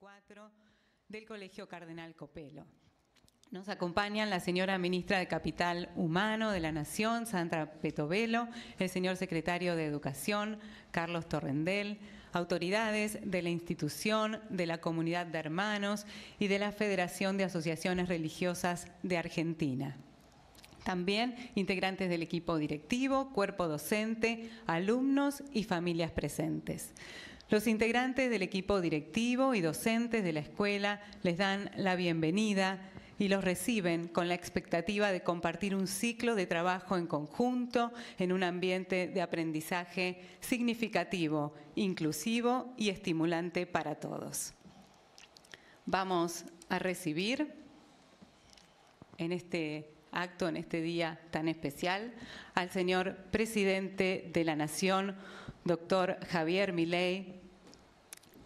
2024 del Colegio Cardenal Copelo. Nos acompañan la señora Ministra de Capital Humano de la Nación, Sandra Petovelo, el señor Secretario de Educación, Carlos Torrendel, autoridades de la institución, de la Comunidad de Hermanos y de la Federación de Asociaciones Religiosas de Argentina. También integrantes del equipo directivo, cuerpo docente, alumnos y familias presentes. Los integrantes del equipo directivo y docentes de la escuela les dan la bienvenida y los reciben con la expectativa de compartir un ciclo de trabajo en conjunto en un ambiente de aprendizaje significativo, inclusivo y estimulante para todos. Vamos a recibir en este acto, en este día tan especial, al señor Presidente de la Nación, doctor Javier Milei,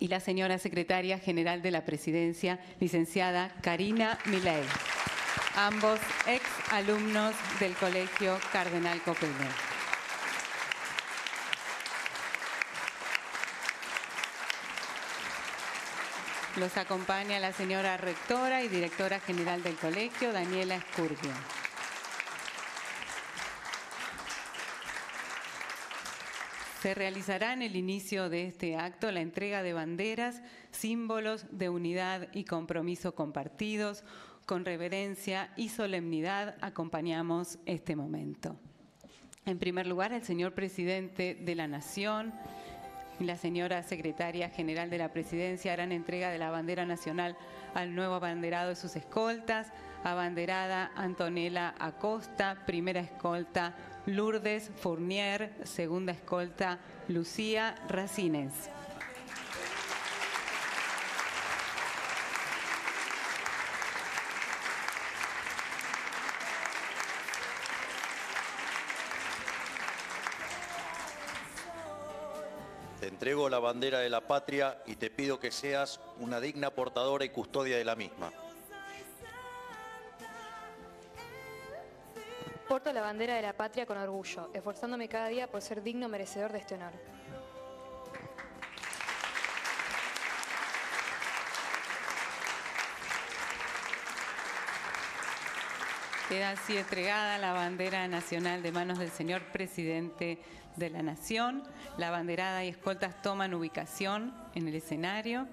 y la señora Secretaria General de la Presidencia, licenciada Karina Milei, ambos ex alumnos del Colegio Cardenal Copelo. Los acompaña la señora Rectora y Directora General del Colegio, Daniela Escurvio. Se realizará en el inicio de este acto la entrega de banderas, símbolos de unidad y compromiso compartidos. Con reverencia y solemnidad acompañamos este momento. En primer lugar, el señor Presidente de la Nación y la señora Secretaria General de la Presidencia harán entrega de la bandera nacional al nuevo abanderado de sus escoltas, abanderada Antonella Acosta, primera escolta Lourdes Fournier, segunda escolta Lucía Racines. Te entrego la bandera de la patria y te pido que seas una digna portadora y custodia de la misma. Porto la bandera de la patria con orgullo, esforzándome cada día por ser digno merecedor de este honor. Queda así entregada la bandera nacional de manos del señor Presidente de la Nación. La banderada y escoltas toman ubicación en el escenario.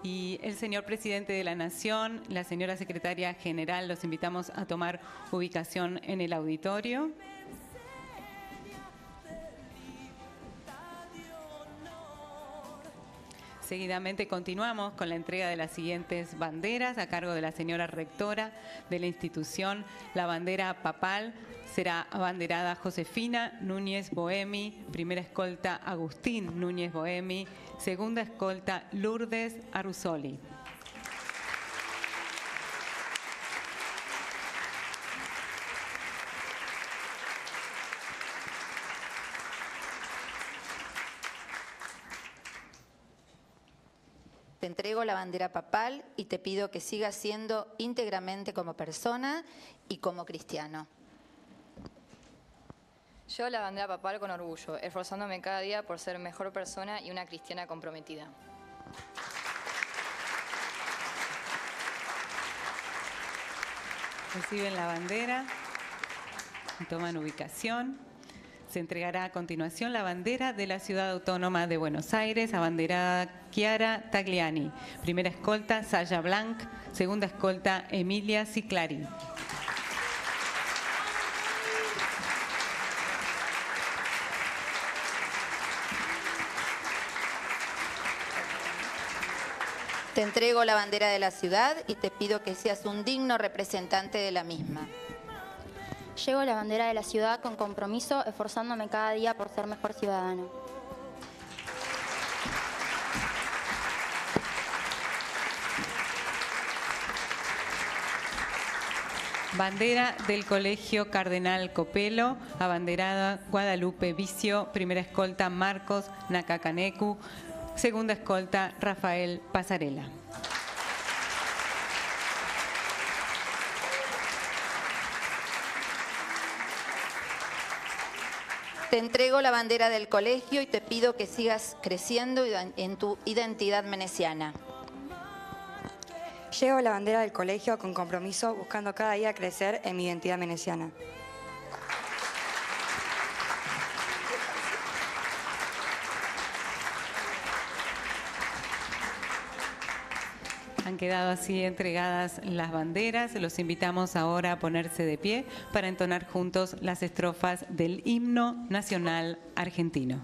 Y el señor Presidente de la Nación, la señora Secretaria General, los invitamos a tomar ubicación en el auditorio. Seguidamente continuamos con la entrega de las siguientes banderas a cargo de la señora Rectora de la institución. La bandera papal será abanderada Josefina Núñez Boemi, primera escolta Agustín Núñez Boemi, segunda escolta Lourdes Arusoli. Te entrego la bandera papal y te pido que sigas siendo íntegramente como persona y como cristiano. Yo la bandera papal con orgullo, esforzándome cada día por ser mejor persona y una cristiana comprometida. Reciben la bandera y toman ubicación. Se entregará a continuación la bandera de la Ciudad Autónoma de Buenos Aires, abanderada Chiara Tagliani. Primera escolta, Saya Blanc. Segunda escolta, Emilia Ciclari. Te entrego la bandera de la ciudad y te pido que seas un digno representante de la misma. Llevo la bandera de la ciudad con compromiso, esforzándome cada día por ser mejor ciudadano. Bandera del Colegio Cardenal Copelo, abanderada Guadalupe Vicio, primera escolta Marcos Nakacanecu, segunda escolta Rafael Pasarela. Te entrego la bandera del colegio y te pido que sigas creciendo en tu identidad menesiana. Llevo la bandera del colegio con compromiso, buscando cada día crecer en mi identidad menesiana. Han quedado así entregadas las banderas. Los invitamos ahora a ponerse de pie para entonar juntos las estrofas del himno nacional argentino.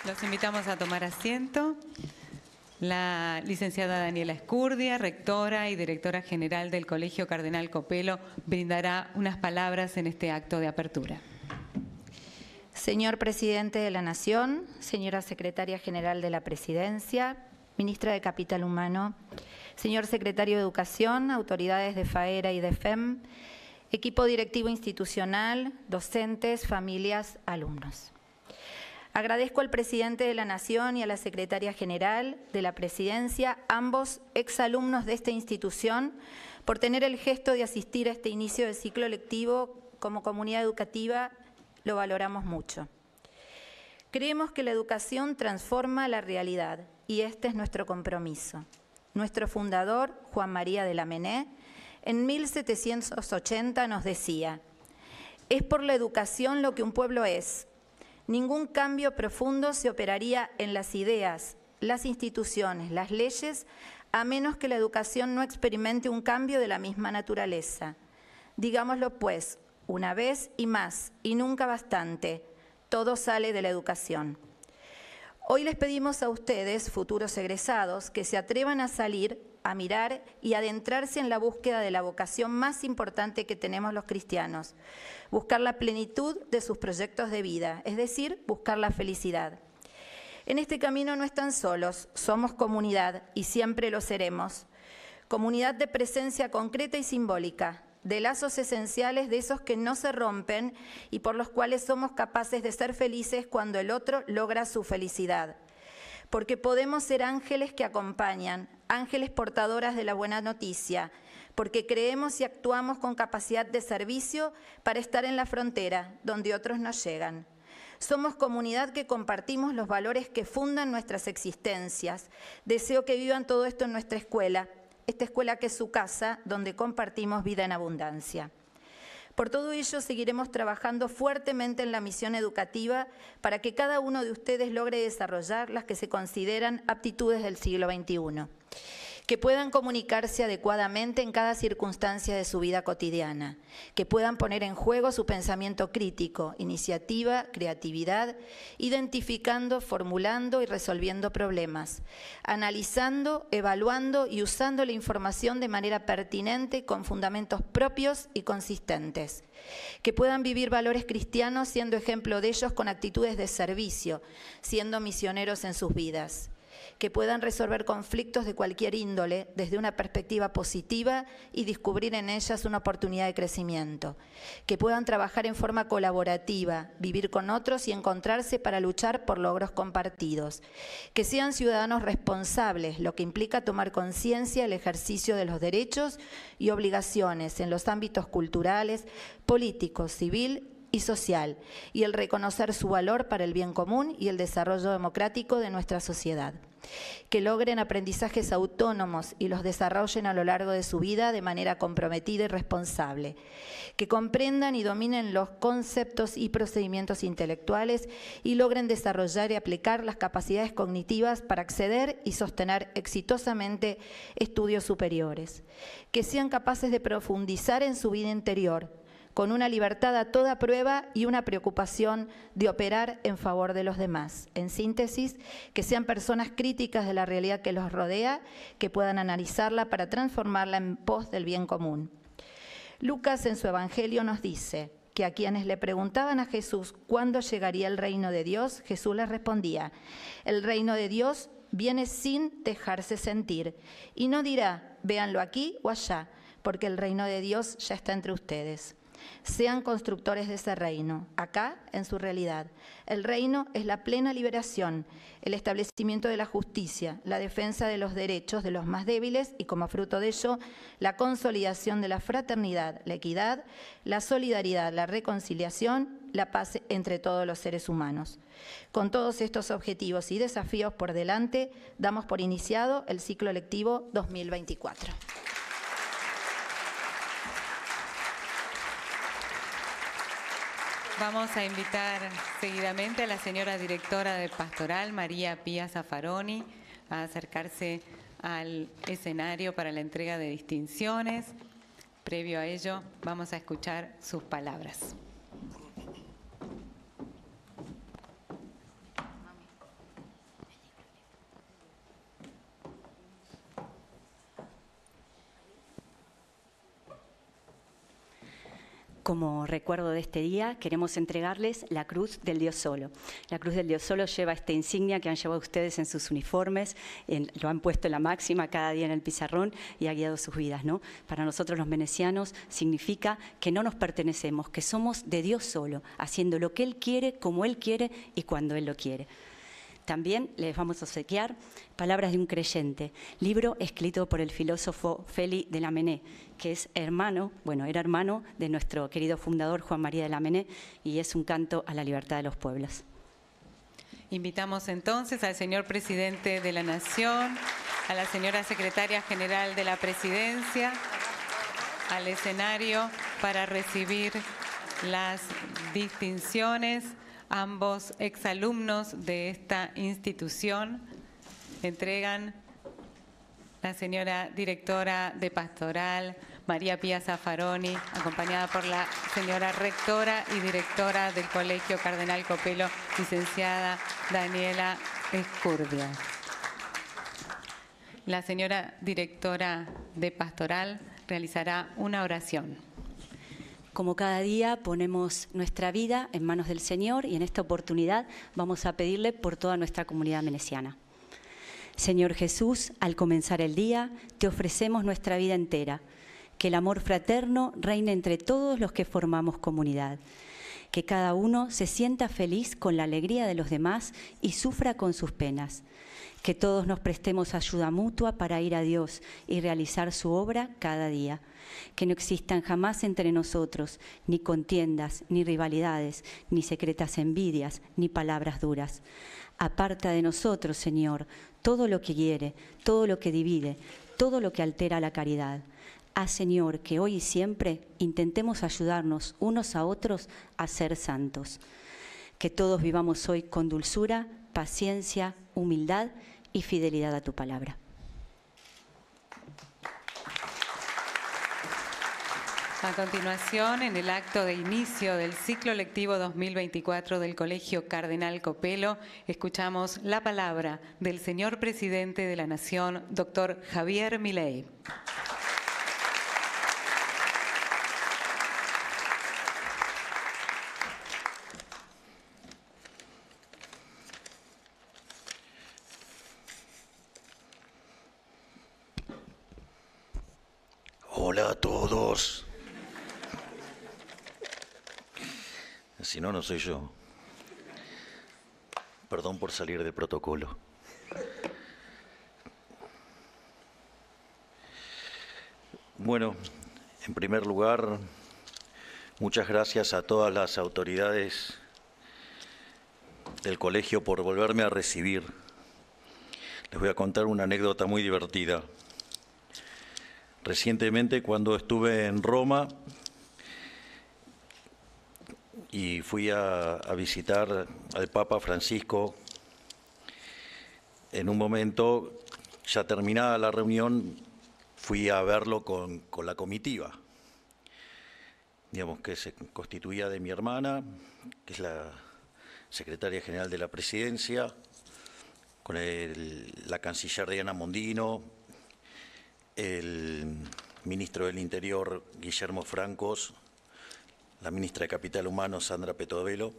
Los invitamos a tomar asiento. La licenciada Daniela Escurdia, rectora y directora general del Colegio Cardenal Copelo, brindará unas palabras en este acto de apertura. Señor Presidente de la Nación, señora Secretaria General de la Presidencia, Ministra de Capital Humano, señor Secretario de Educación, autoridades de FAERA y de FEM, equipo directivo institucional, docentes, familias, alumnos. Agradezco al Presidente de la Nación y a la Secretaria General de la Presidencia, ambos exalumnos de esta institución, por tener el gesto de asistir a este inicio de ciclo lectivo. Como comunidad educativa lo valoramos mucho. Creemos que la educación transforma la realidad y este es nuestro compromiso. Nuestro fundador, Juan María de Lamennais, en 1780 nos decía: «Es por la educación lo que un pueblo es. Ningún cambio profundo se operaría en las ideas, las instituciones, las leyes, a menos que la educación no experimente un cambio de la misma naturaleza. Digámoslo pues, una vez y más, y nunca bastante, todo sale de la educación. Hoy les pedimos a ustedes, futuros egresados, que se atrevan a salir, a mirar y adentrarse en la búsqueda de la vocación más importante que tenemos los cristianos, buscar la plenitud de sus proyectos de vida, es decir, buscar la felicidad. En este camino no están solos, somos comunidad y siempre lo seremos. Comunidad de presencia concreta y simbólica, de lazos esenciales de esos que no se rompen y por los cuales somos capaces de ser felices cuando el otro logra su felicidad. Porque podemos ser ángeles que acompañan, ángeles portadoras de la buena noticia, porque creemos y actuamos con capacidad de servicio para estar en la frontera, donde otros no llegan. Somos comunidad que compartimos los valores que fundan nuestras existencias. Deseo que vivan todo esto en nuestra escuela, esta escuela que es su casa, donde compartimos vida en abundancia. Por todo ello, seguiremos trabajando fuertemente en la misión educativa para que cada uno de ustedes logre desarrollar las que se consideran aptitudes del siglo XXI, que puedan comunicarse adecuadamente en cada circunstancia de su vida cotidiana, que puedan poner en juego su pensamiento crítico, iniciativa, creatividad, identificando, formulando y resolviendo problemas, analizando, evaluando y usando la información de manera pertinente con fundamentos propios y consistentes, que puedan vivir valores cristianos siendo ejemplo de ellos con actitudes de servicio, siendo misioneros en sus vidas, que puedan resolver conflictos de cualquier índole desde una perspectiva positiva y descubrir en ellas una oportunidad de crecimiento, que puedan trabajar en forma colaborativa, vivir con otros y encontrarse para luchar por logros compartidos, que sean ciudadanos responsables, lo que implica tomar conciencia del ejercicio de los derechos y obligaciones en los ámbitos culturales, políticos, civil y social, y el reconocer su valor para el bien común y el desarrollo democrático de nuestra sociedad. Que logren aprendizajes autónomos y los desarrollen a lo largo de su vida de manera comprometida y responsable. Que comprendan y dominen los conceptos y procedimientos intelectuales y logren desarrollar y aplicar las capacidades cognitivas para acceder y sostener exitosamente estudios superiores. Que sean capaces de profundizar en su vida interior, con una libertad a toda prueba y una preocupación de operar en favor de los demás. En síntesis, que sean personas críticas de la realidad que los rodea, que puedan analizarla para transformarla en pos del bien común. Lucas en su Evangelio nos dice que a quienes le preguntaban a Jesús cuándo llegaría el reino de Dios, Jesús les respondía: el reino de Dios viene sin dejarse sentir, y no dirá, véanlo aquí o allá, porque el reino de Dios ya está entre ustedes. Sean constructores de ese reino, acá en su realidad. El reino es la plena liberación, el establecimiento de la justicia, la defensa de los derechos de los más débiles y, como fruto de ello, la consolidación de la fraternidad, la equidad, la solidaridad, la reconciliación, la paz entre todos los seres humanos. Con todos estos objetivos y desafíos por delante, damos por iniciado el ciclo lectivo 2024. Vamos a invitar seguidamente a la señora directora de Pastoral, María Pía Zaffaroni, a acercarse al escenario para la entrega de distinciones. Previo a ello, vamos a escuchar sus palabras. Como recuerdo de este día, queremos entregarles la Cruz del Dios Solo. La Cruz del Dios Solo lleva esta insignia que han llevado ustedes en sus uniformes, lo han puesto en la máxima cada día en el pizarrón y ha guiado sus vidas, ¿no? Para nosotros los menesianos significa que no nos pertenecemos, que somos de Dios solo, haciendo lo que Él quiere, como Él quiere y cuando Él lo quiere. También les vamos a obsequiar Palabras de un creyente, libro escrito por el filósofo Félix de Lamennais, que es hermano, era hermano de nuestro querido fundador Juan María de Lamennais, y es un canto a la libertad de los pueblos. Invitamos entonces al señor presidente de la Nación, a la señora secretaria general de la Presidencia, al escenario para recibir las distinciones. Ambos exalumnos de esta institución entregan La señora directora de Pastoral, María Pía Zaffaroni, acompañada por la señora rectora y directora del Colegio Cardenal Copelo, licenciada Daniela Escurdia. La señora directora de Pastoral realizará una oración. Como cada día ponemos nuestra vida en manos del Señor y en esta oportunidad vamos a pedirle por toda nuestra comunidad menesiana. Señor Jesús, al comenzar el día te ofrecemos nuestra vida entera. Que el amor fraterno reine entre todos los que formamos comunidad. Que cada uno se sienta feliz con la alegría de los demás y sufra con sus penas. Que todos nos prestemos ayuda mutua para ir a Dios y realizar su obra cada día. Que no existan jamás entre nosotros ni contiendas, ni rivalidades, ni secretas envidias, ni palabras duras. Aparta de nosotros, Señor, todo lo que hiere, todo lo que divide, todo lo que altera la caridad. Haz, Señor, que hoy y siempre intentemos ayudarnos unos a otros a ser santos. Que todos vivamos hoy con dulzura, paciencia, humildad y fidelidad a tu palabra. A continuación, en el acto de inicio del ciclo lectivo 2024 del Colegio Cardenal Copelo, escuchamos la palabra del señor presidente de la Nación, doctor Javier Milei. Hola a todos. Si no, no soy yo. Perdón por salir del protocolo. Bueno, en primer lugar, muchas gracias a todas las autoridades del colegio por volverme a recibir. Les voy a contar una anécdota muy divertida. Recientemente, cuando estuve en Roma y fui a visitar al Papa Francisco, en un momento, ya terminada la reunión, fui a verlo con la comitiva, digamos, que se constituía de mi hermana, que es la secretaria general de la presidencia, con la canciller Diana Mondino, el ministro del Interior Guillermo Francos, la ministra de Capital Humano Sandra Petovelo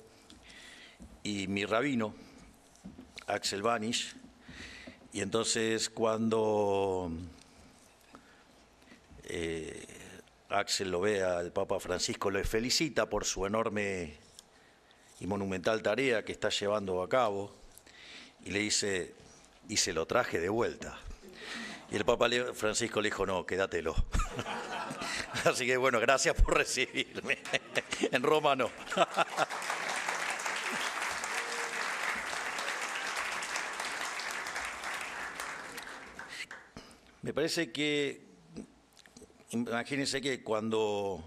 y mi rabino Axel Banish. Y entonces cuando Axel lo ve al Papa Francisco, le felicita por su enorme y monumental tarea que está llevando a cabo y le dice, y se lo traje de vuelta. Y el Papa Francisco le dijo, no, quédatelo. Así que bueno, gracias por recibirme. En Roma no. Me parece que, imagínense que cuando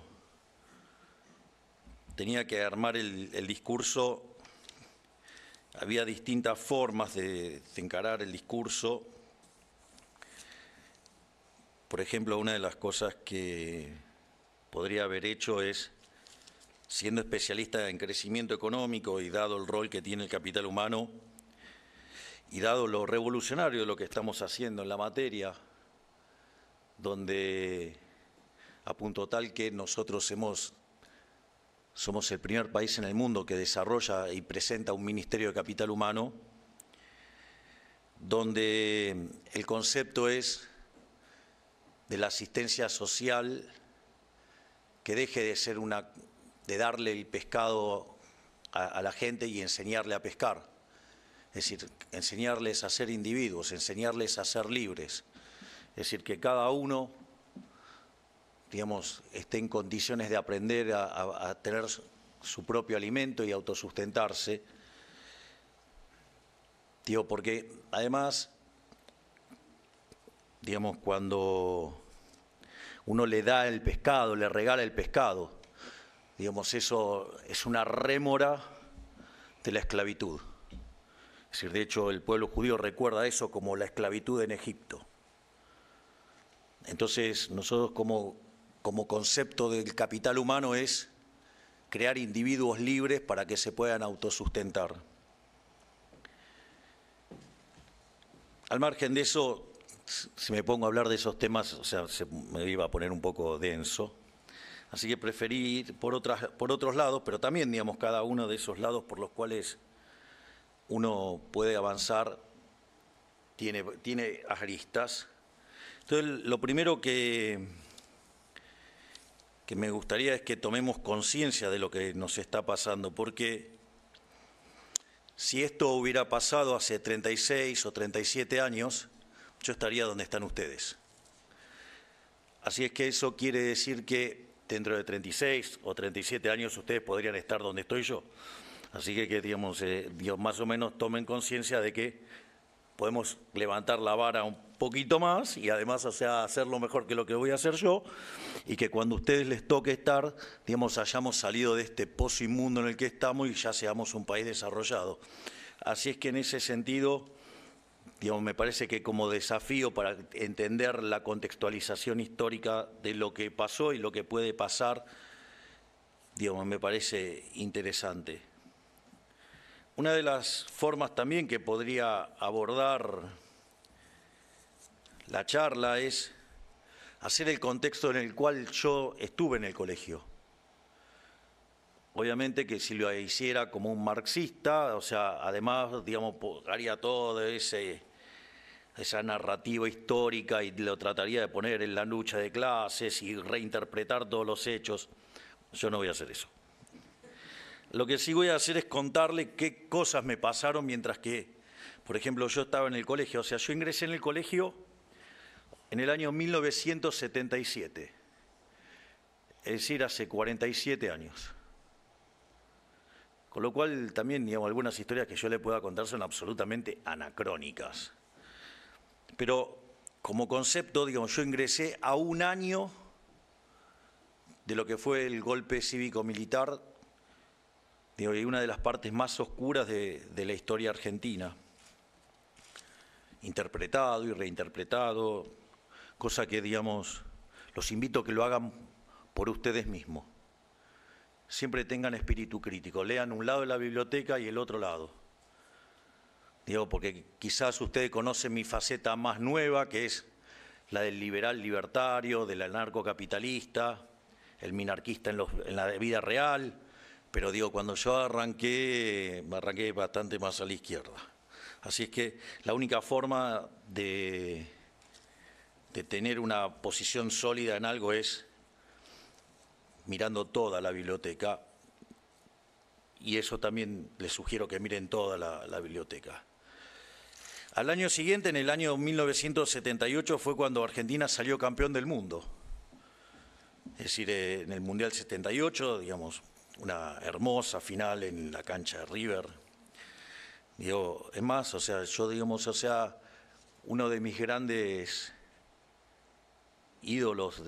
tenía que armar el discurso, había distintas formas de encarar el discurso. Por ejemplo, una de las cosas que podría haber hecho es, siendo especialista en crecimiento económico y dado el rol que tiene el capital humano y dado lo revolucionario de lo que estamos haciendo en la materia, donde a punto tal que nosotros somos el primer país en el mundo que desarrolla y presenta un Ministerio de Capital Humano, donde el concepto es de la asistencia social, que deje de ser de darle el pescado a la gente y enseñarle a pescar. Es decir, enseñarles a ser individuos, enseñarles a ser libres. Es decir, que cada uno, digamos, esté en condiciones de aprender a tener su propio alimento y autosustentarse. Digo, porque además, digamos, cuando uno le da el pescado, le regala el pescado, digamos, eso es una rémora de la esclavitud. Es decir, de hecho, el pueblo judío recuerda eso como la esclavitud en Egipto. Entonces, nosotros como concepto del capital humano es crear individuos libres para que se puedan autosustentar. Al margen de eso, si me pongo a hablar de esos temas, o sea, me iba a poner un poco denso. Así que preferí ir por otros lados, pero también, digamos, cada uno de esos lados por los cuales uno puede avanzar tiene aristas. Entonces, lo primero que me gustaría es que tomemos conciencia de lo que nos está pasando, porque si esto hubiera pasado hace 36 o 37 años, yo estaría donde están ustedes. Así es que eso quiere decir que dentro de 36 o 37 años ustedes podrían estar donde estoy yo. Así que digamos, más o menos tomen conciencia de que podemos levantar la vara un poquito más y además, o sea, hacerlo mejor que lo que voy a hacer yo, y que cuando a ustedes les toque estar, digamos, hayamos salido de este pozo inmundo en el que estamos y ya seamos un país desarrollado. Así es que en ese sentido, digamos, me parece que como desafío para entender la contextualización histórica de lo que pasó y lo que puede pasar, digamos, me parece interesante. Una de las formas también que podría abordar la charla es hacer el contexto en el cual yo estuve en el colegio. Obviamente que si lo hiciera como un marxista, o sea, además, digamos, haría todo esa narrativa histórica y lo trataría de poner en la lucha de clases y reinterpretar todos los hechos. Yo no voy a hacer eso. Lo que sí voy a hacer es contarle qué cosas me pasaron mientras que, por ejemplo, yo estaba en el colegio. O sea, yo ingresé en el colegio en el año 1977, es decir, hace 47 años. Con lo cual también, digamos, algunas historias que yo le pueda contar son absolutamente anacrónicas. Pero como concepto, digamos, yo ingresé a un año de lo que fue el golpe cívico-militar, y una de las partes más oscuras de la historia argentina, interpretado y reinterpretado, cosa que, digamos, los invito a que lo hagan por ustedes mismos. Siempre tengan espíritu crítico, lean un lado de la biblioteca y el otro lado. Digo, porque quizás ustedes conocen mi faceta más nueva, que es la del liberal libertario, del anarcocapitalista, el minarquista en la vida real. Pero digo, cuando yo arranqué, me arranqué bastante más a la izquierda. Así es que la única forma de tener una posición sólida en algo es mirando toda la biblioteca. Y eso también les sugiero que miren toda la biblioteca. Al año siguiente, en el año 1978, fue cuando Argentina salió campeón del mundo. Es decir, en el Mundial 78, digamos, una hermosa final en la cancha de River. Digo, es más, o sea, yo, digamos, o sea, uno de mis grandes ídolos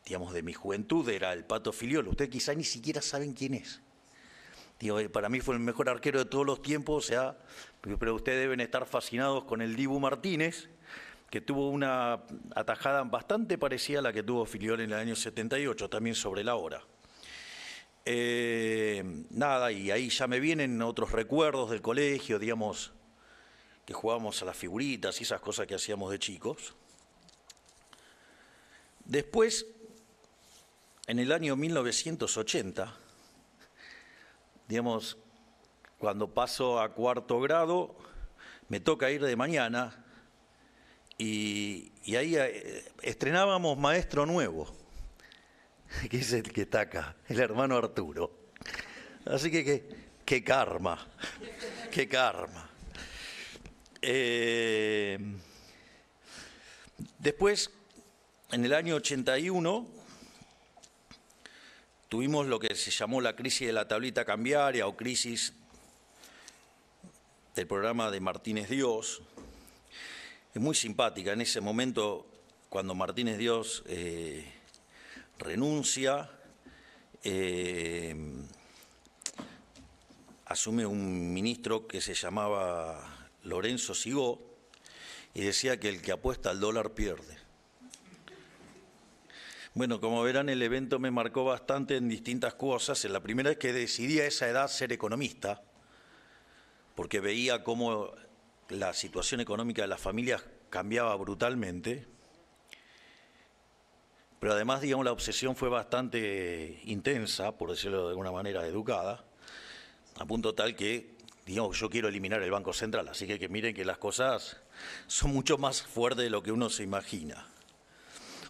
digamos, de mi juventud era el Pato Filiol. Ustedes quizá ni siquiera saben quién es. Digo, para mí fue el mejor arquero de todos los tiempos, o sea, pero ustedes deben estar fascinados con el Dibu Martínez, que tuvo una atajada bastante parecida a la que tuvo Filiol en el año 78, también sobre la hora. Nada, y ahí ya me vienen otros recuerdos del colegio, digamos, que jugábamos a las figuritas y esas cosas que hacíamos de chicos. Después, en el año 1980, digamos, cuando paso a cuarto grado, me toca ir de mañana y ahí estrenábamos maestro nuevo, que es el que está acá, el hermano Arturo. Así que qué karma, qué karma. Después, en el año 81, tuvimos lo que se llamó la crisis de la tablita cambiaria o crisis del programa de Martínez Dios. Es muy simpática. En ese momento, cuando Martínez Dios renuncia, asume un ministro que se llamaba Lorenzo Sigó y decía que el que apuesta al dólar pierde. Bueno, como verán, el evento me marcó bastante en distintas cosas. La primera es que decidí a esa edad ser economista, porque veía cómo la situación económica de las familias cambiaba brutalmente. Pero además, digamos, la obsesión fue bastante intensa, por decirlo de alguna manera educada, a punto tal que, digamos, yo quiero eliminar el Banco Central. Así que miren que las cosas son mucho más fuertes de lo que uno se imagina.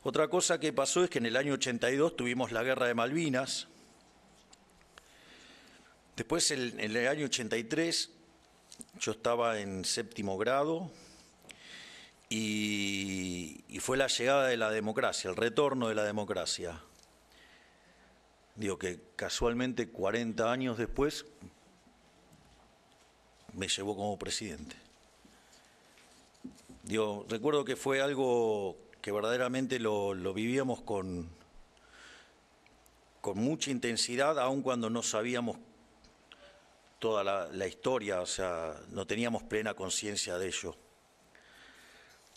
Otra cosa que pasó es que en el año 82 tuvimos la Guerra de Malvinas. Después, en el año 83, yo estaba en 7º grado y fue la llegada de la democracia, el retorno de la democracia. Digo que casualmente 40 años después me llevó como presidente. Digo, recuerdo que fue algo que verdaderamente lo vivíamos con mucha intensidad, aun cuando no sabíamos toda la historia, o sea, no teníamos plena conciencia de ello.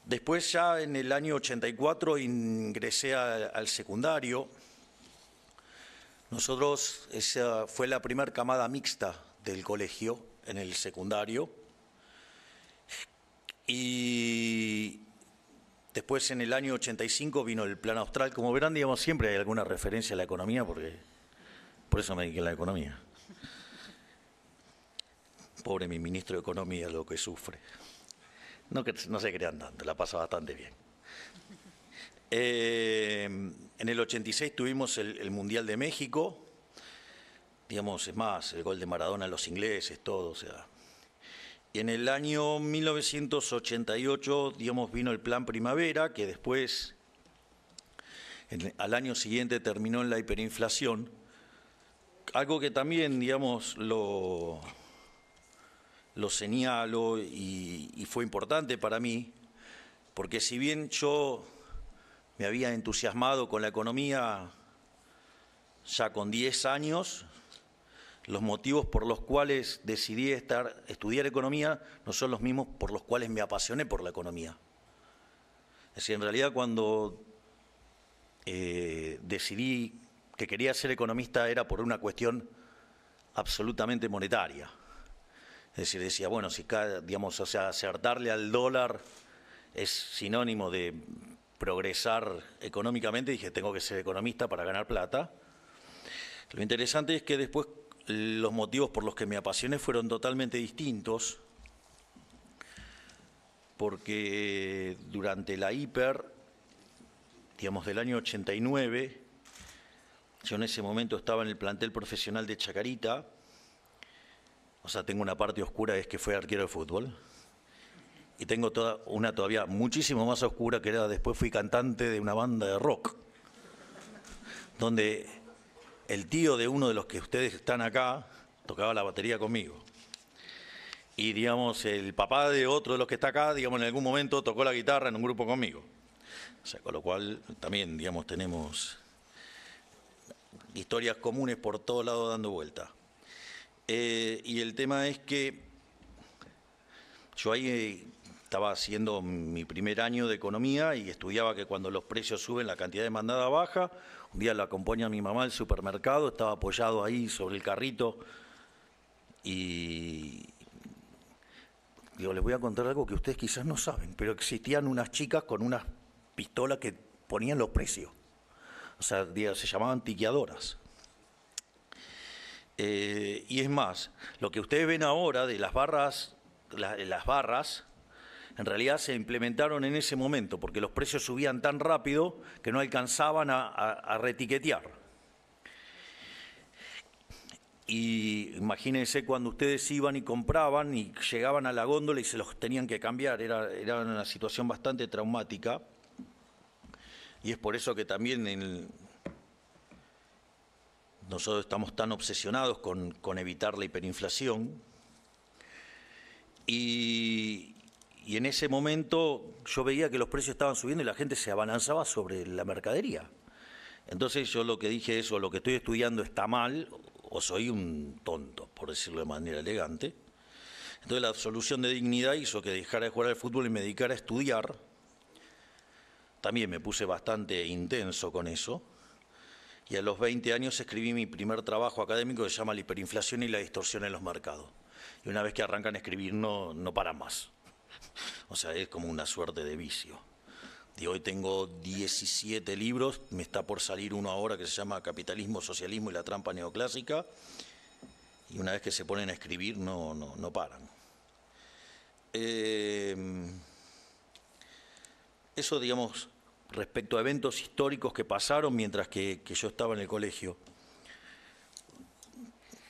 Después, ya en el año 84, ingresé al secundario. Nosotros, esa fue la primera camada mixta del colegio en el secundario. Y después, en el año 85, vino el Plan Austral. Como verán, digamos, siempre hay alguna referencia a la economía, porque por eso me dediqué a la economía. Pobre mi ministro de Economía, lo que sufre. No se crean tanto, la pasa bastante bien. En el 86 tuvimos el Mundial de México. Digamos, es más, el gol de Maradona a los ingleses, todo, o sea. Y en el año 1988, digamos, vino el Plan Primavera, que después, al año siguiente, terminó en la hiperinflación. Algo que también, digamos, lo señalo y fue importante para mí, porque si bien yo me había entusiasmado con la economía ya con 10 años, los motivos por los cuales decidí estudiar economía no son los mismos por los cuales me apasioné por la economía. Es decir, en realidad cuando decidí que quería ser economista era por una cuestión absolutamente monetaria. Es decir, decía, bueno, si digamos, o sea, acertarle al dólar es sinónimo de progresar económicamente, dije, tengo que ser economista para ganar plata. Lo interesante es que después los motivos por los que me apasioné fueron totalmente distintos, porque durante la hiper, digamos, del año 89, yo en ese momento estaba en el plantel profesional de Chacarita. O sea, tengo una parte oscura, es que fue arquero de fútbol. Y tengo una todavía muchísimo más oscura, que era después fui cantante de una banda de rock, donde el tío de uno de los que ustedes están acá tocaba la batería conmigo. Y, digamos, el papá de otro de los que está acá, digamos, en algún momento tocó la guitarra en un grupo conmigo. O sea, con lo cual también, digamos, tenemos historias comunes por todos lados dando vuelta. Y el tema es que yo ahí estaba haciendo mi primer año de economía y estudiaba que cuando los precios suben la cantidad demandada baja. Un día la acompaña a mi mamá al supermercado, estaba apoyado ahí sobre el carrito y digo, les voy a contar algo que ustedes quizás no saben, pero existían unas chicas con unas pistolas que ponían los precios. O sea, se llamaban tiqueadoras. Y es más, lo que ustedes ven ahora de las barras, en realidad se implementaron en ese momento, porque los precios subían tan rápido que no alcanzaban a retiquetear. Y imagínense cuando ustedes iban y compraban y llegaban a la góndola y se los tenían que cambiar, era una situación bastante traumática. Y es por eso que también nosotros estamos tan obsesionados con evitar la hiperinflación. Y en ese momento yo veía que los precios estaban subiendo y la gente se abalanzaba sobre la mercadería. Entonces yo lo que dije es, o lo que estoy estudiando está mal, o soy un tonto, por decirlo de manera elegante. Entonces la absolución de dignidad hizo que dejara de jugar al fútbol y me dedicara a estudiar. también me puse bastante intenso con eso. Y a los 20 años escribí mi primer trabajo académico que se llama La hiperinflación y la distorsión en los mercados. Y una vez que arrancan a escribir no paran más. O sea, es como una suerte de vicio. Y hoy tengo 17 libros, me está por salir uno ahora que se llama Capitalismo, Socialismo y la trampa neoclásica. Y una vez que se ponen a escribir no paran. Eso, digamos, respecto a eventos históricos que pasaron mientras que yo estaba en el colegio.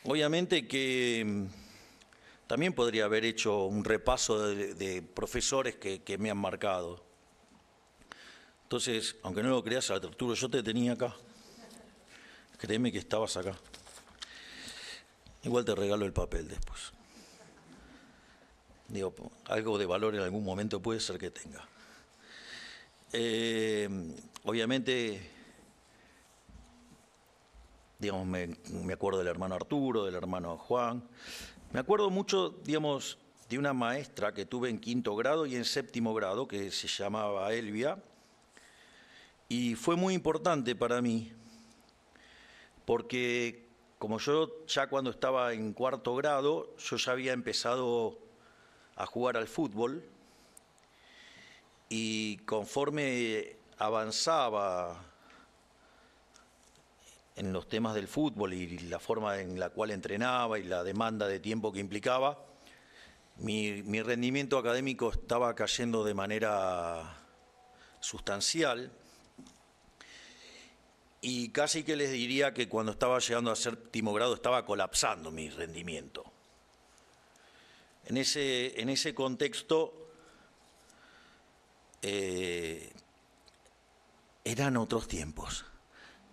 Obviamente que también podría haber hecho un repaso de profesores que me han marcado. Entonces, aunque no lo creas, Arturo, yo te tenía acá. Créeme que estabas acá. Igual te regalo el papel después. Digo, algo de valor en algún momento puede ser que tenga. Obviamente, digamos, me acuerdo del hermano Arturo, del hermano Juan. Me acuerdo mucho, digamos, de una maestra que tuve en 5º grado y en 7º grado, que se llamaba Elvia, y fue muy importante para mí, porque como yo ya cuando estaba en 4º grado, yo ya había empezado a jugar al fútbol, y conforme avanzaba en los temas del fútbol y la forma en la cual entrenaba y la demanda de tiempo que implicaba, mi rendimiento académico estaba cayendo de manera sustancial, y casi que les diría que cuando estaba llegando a 7º grado estaba colapsando mi rendimiento. En ese contexto eran otros tiempos.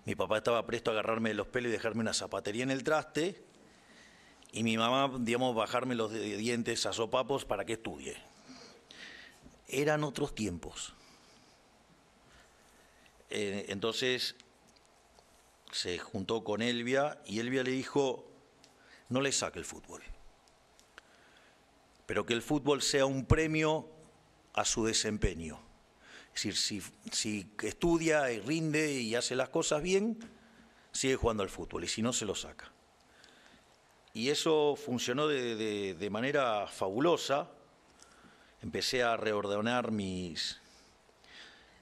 Mi papá estaba presto a agarrarme de los pelos y dejarme una zapatería en el traste, y mi mamá, digamos, bajarme los dientes a sopapos para que estudie. Eran otros tiempos. Entonces se juntó con Elvia y Elvia le dijo, no le saque el fútbol, pero que el fútbol sea un premio a su desempeño. Es decir, si estudia y rinde y hace las cosas bien, sigue jugando al fútbol, y si no, se lo saca. Y eso funcionó de manera fabulosa. Empecé a reordenar mis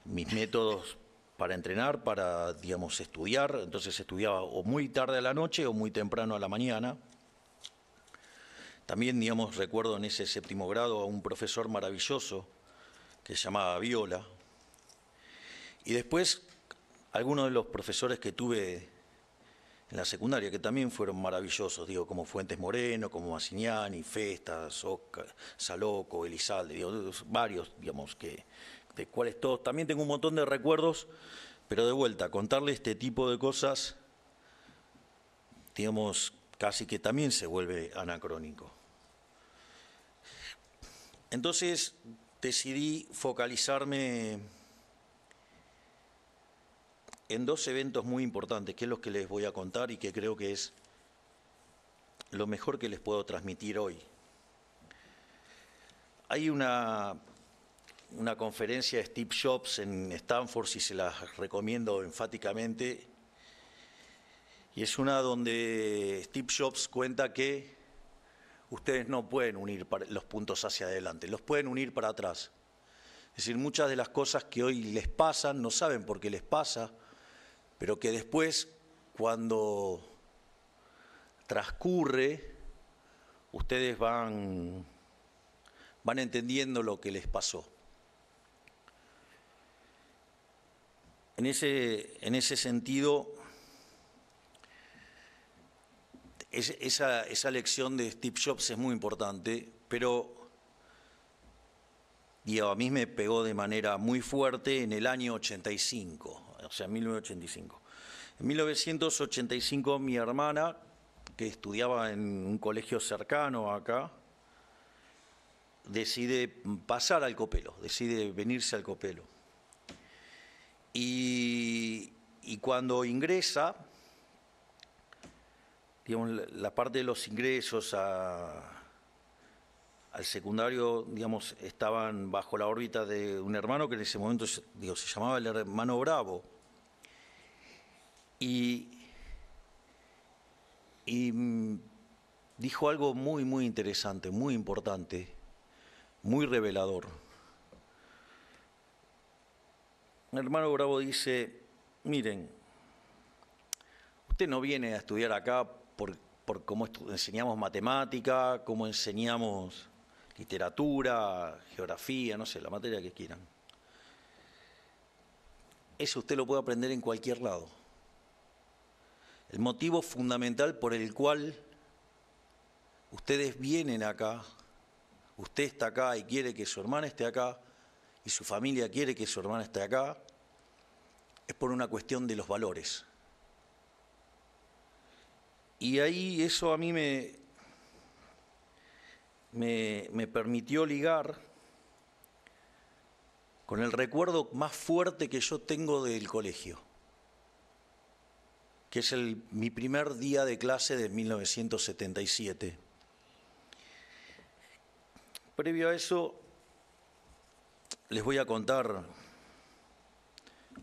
métodos para entrenar, para, digamos, estudiar. Entonces estudiaba o muy tarde a la noche o muy temprano a la mañana. También, digamos, recuerdo en ese 7º grado a un profesor maravilloso que se llamaba Viola. Y después, algunos de los profesores que tuve en la secundaria, que también fueron maravillosos, digo, como Fuentes Moreno, como Massignani, Festa, Saloco, Elizalde, digo, varios, digamos, de cuales todos. También tengo un montón de recuerdos, pero de vuelta, contarle este tipo de cosas, digamos, casi que también se vuelve anacrónico. Entonces decidí focalizarme en 2 eventos muy importantes, que es los que les voy a contar y que creo que es lo mejor que les puedo transmitir hoy. Hay una conferencia de Steve Jobs en Stanford, si se las recomiendo enfáticamente, y es una donde Steve Jobs cuenta que ustedes no pueden unir los puntos hacia adelante, los pueden unir para atrás. Es decir, muchas de las cosas que hoy les pasan, no saben por qué les pasa, pero que después, cuando transcurre, ustedes van entendiendo lo que les pasó. En ese sentido, esa lección de Steve Jobs es muy importante, pero a mí me pegó de manera muy fuerte en el año 85, o sea, 1985. En 1985 mi hermana, que estudiaba en un colegio cercano acá, decide pasar al Copelo, decide venirse al Copelo. Y cuando ingresa, digamos, la parte de los ingresos a al secundario, digamos, estaban bajo la órbita de un hermano que en ese momento, digo, se llamaba el hermano Bravo. Y dijo algo muy, muy interesante, muy importante, muy revelador. El hermano Bravo dice, miren, usted no viene a estudiar acá por cómo enseñamos matemática, cómo enseñamos literatura, geografía, no sé, la materia que quieran. Eso usted lo puede aprender en cualquier lado. El motivo fundamental por el cual ustedes vienen acá, usted está acá y quiere que su hermana esté acá, y su familia quiere que su hermana esté acá, es por una cuestión de los valores. Y ahí eso a mí me permitió ligar con el recuerdo más fuerte que yo tengo del colegio, que es mi primer día de clase de 1977. Previo a eso, les voy a contar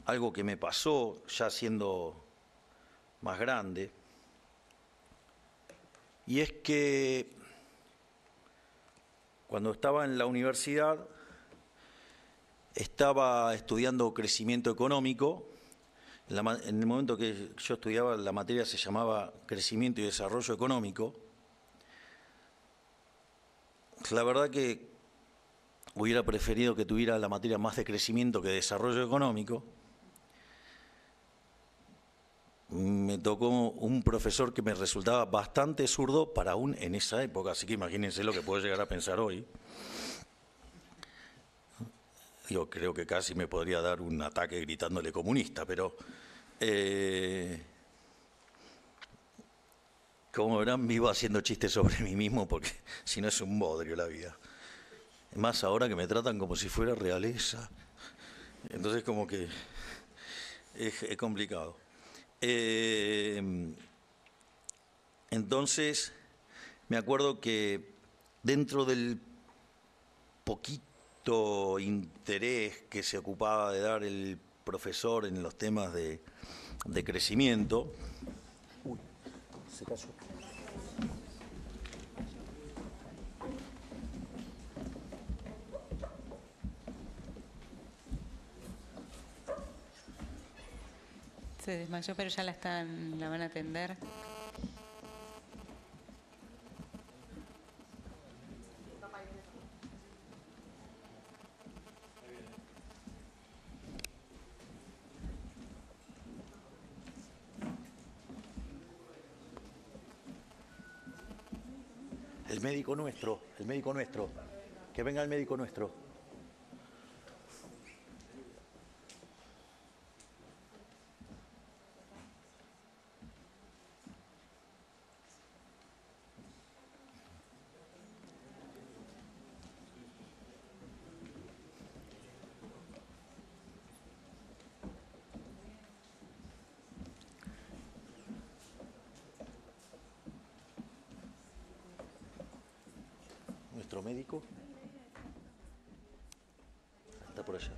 algo que me pasó ya siendo más grande, y es que cuando estaba en la universidad estaba estudiando crecimiento económico. En el momento que yo estudiaba, la materia se llamaba Crecimiento y Desarrollo Económico. La verdad que hubiera preferido que tuviera la materia más de crecimiento que de desarrollo económico. Me tocó un profesor que me resultaba bastante zurdo para aún en esa época, así que imagínense lo que puedo llegar a pensar hoy. Yo creo que casi me podría dar un ataque gritándole comunista, pero como verán, vivo haciendo chistes sobre mí mismo porque si no es un bodrio la vida. Más ahora que me tratan como si fuera realeza. Entonces como que es complicado. Entonces me acuerdo que dentro del poquito interés que se ocupaba de dar el profesor en los temas de crecimiento. Uy, se cayó. Se desmayó, pero ya la van a atender. El médico nuestro, que venga el médico nuestro. Nuestro médico está por allá.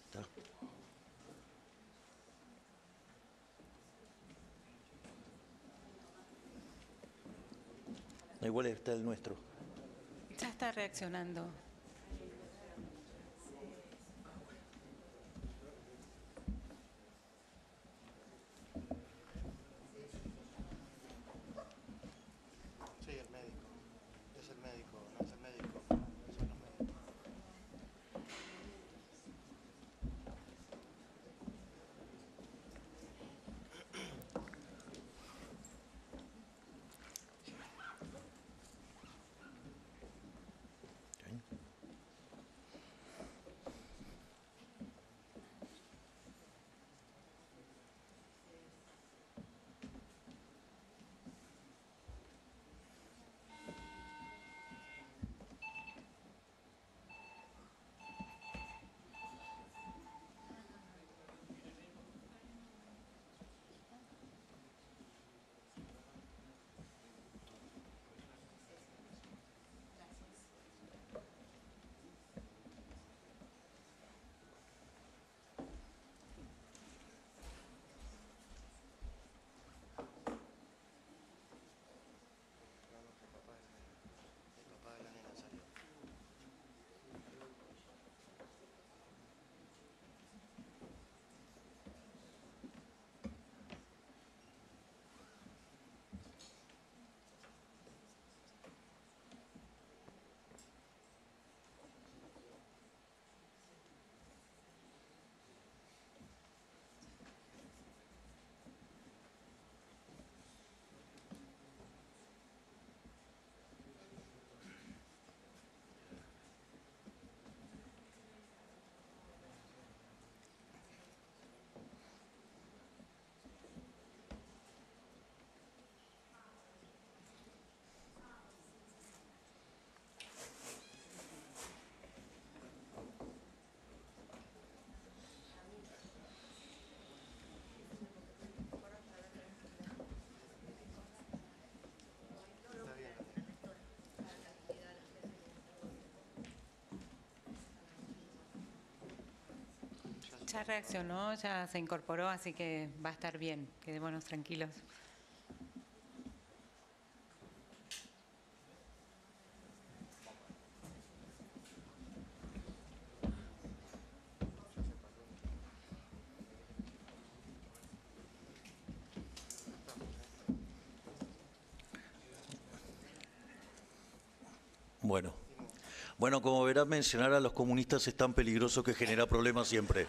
¿Está? Igual está el nuestro. Ya está reaccionando. ya reaccionó, ya se incorporó, así que va a estar bien. Quedémonos tranquilos. Bueno, como verán, mencionar a los comunistas es tan peligroso que genera problemas siempre.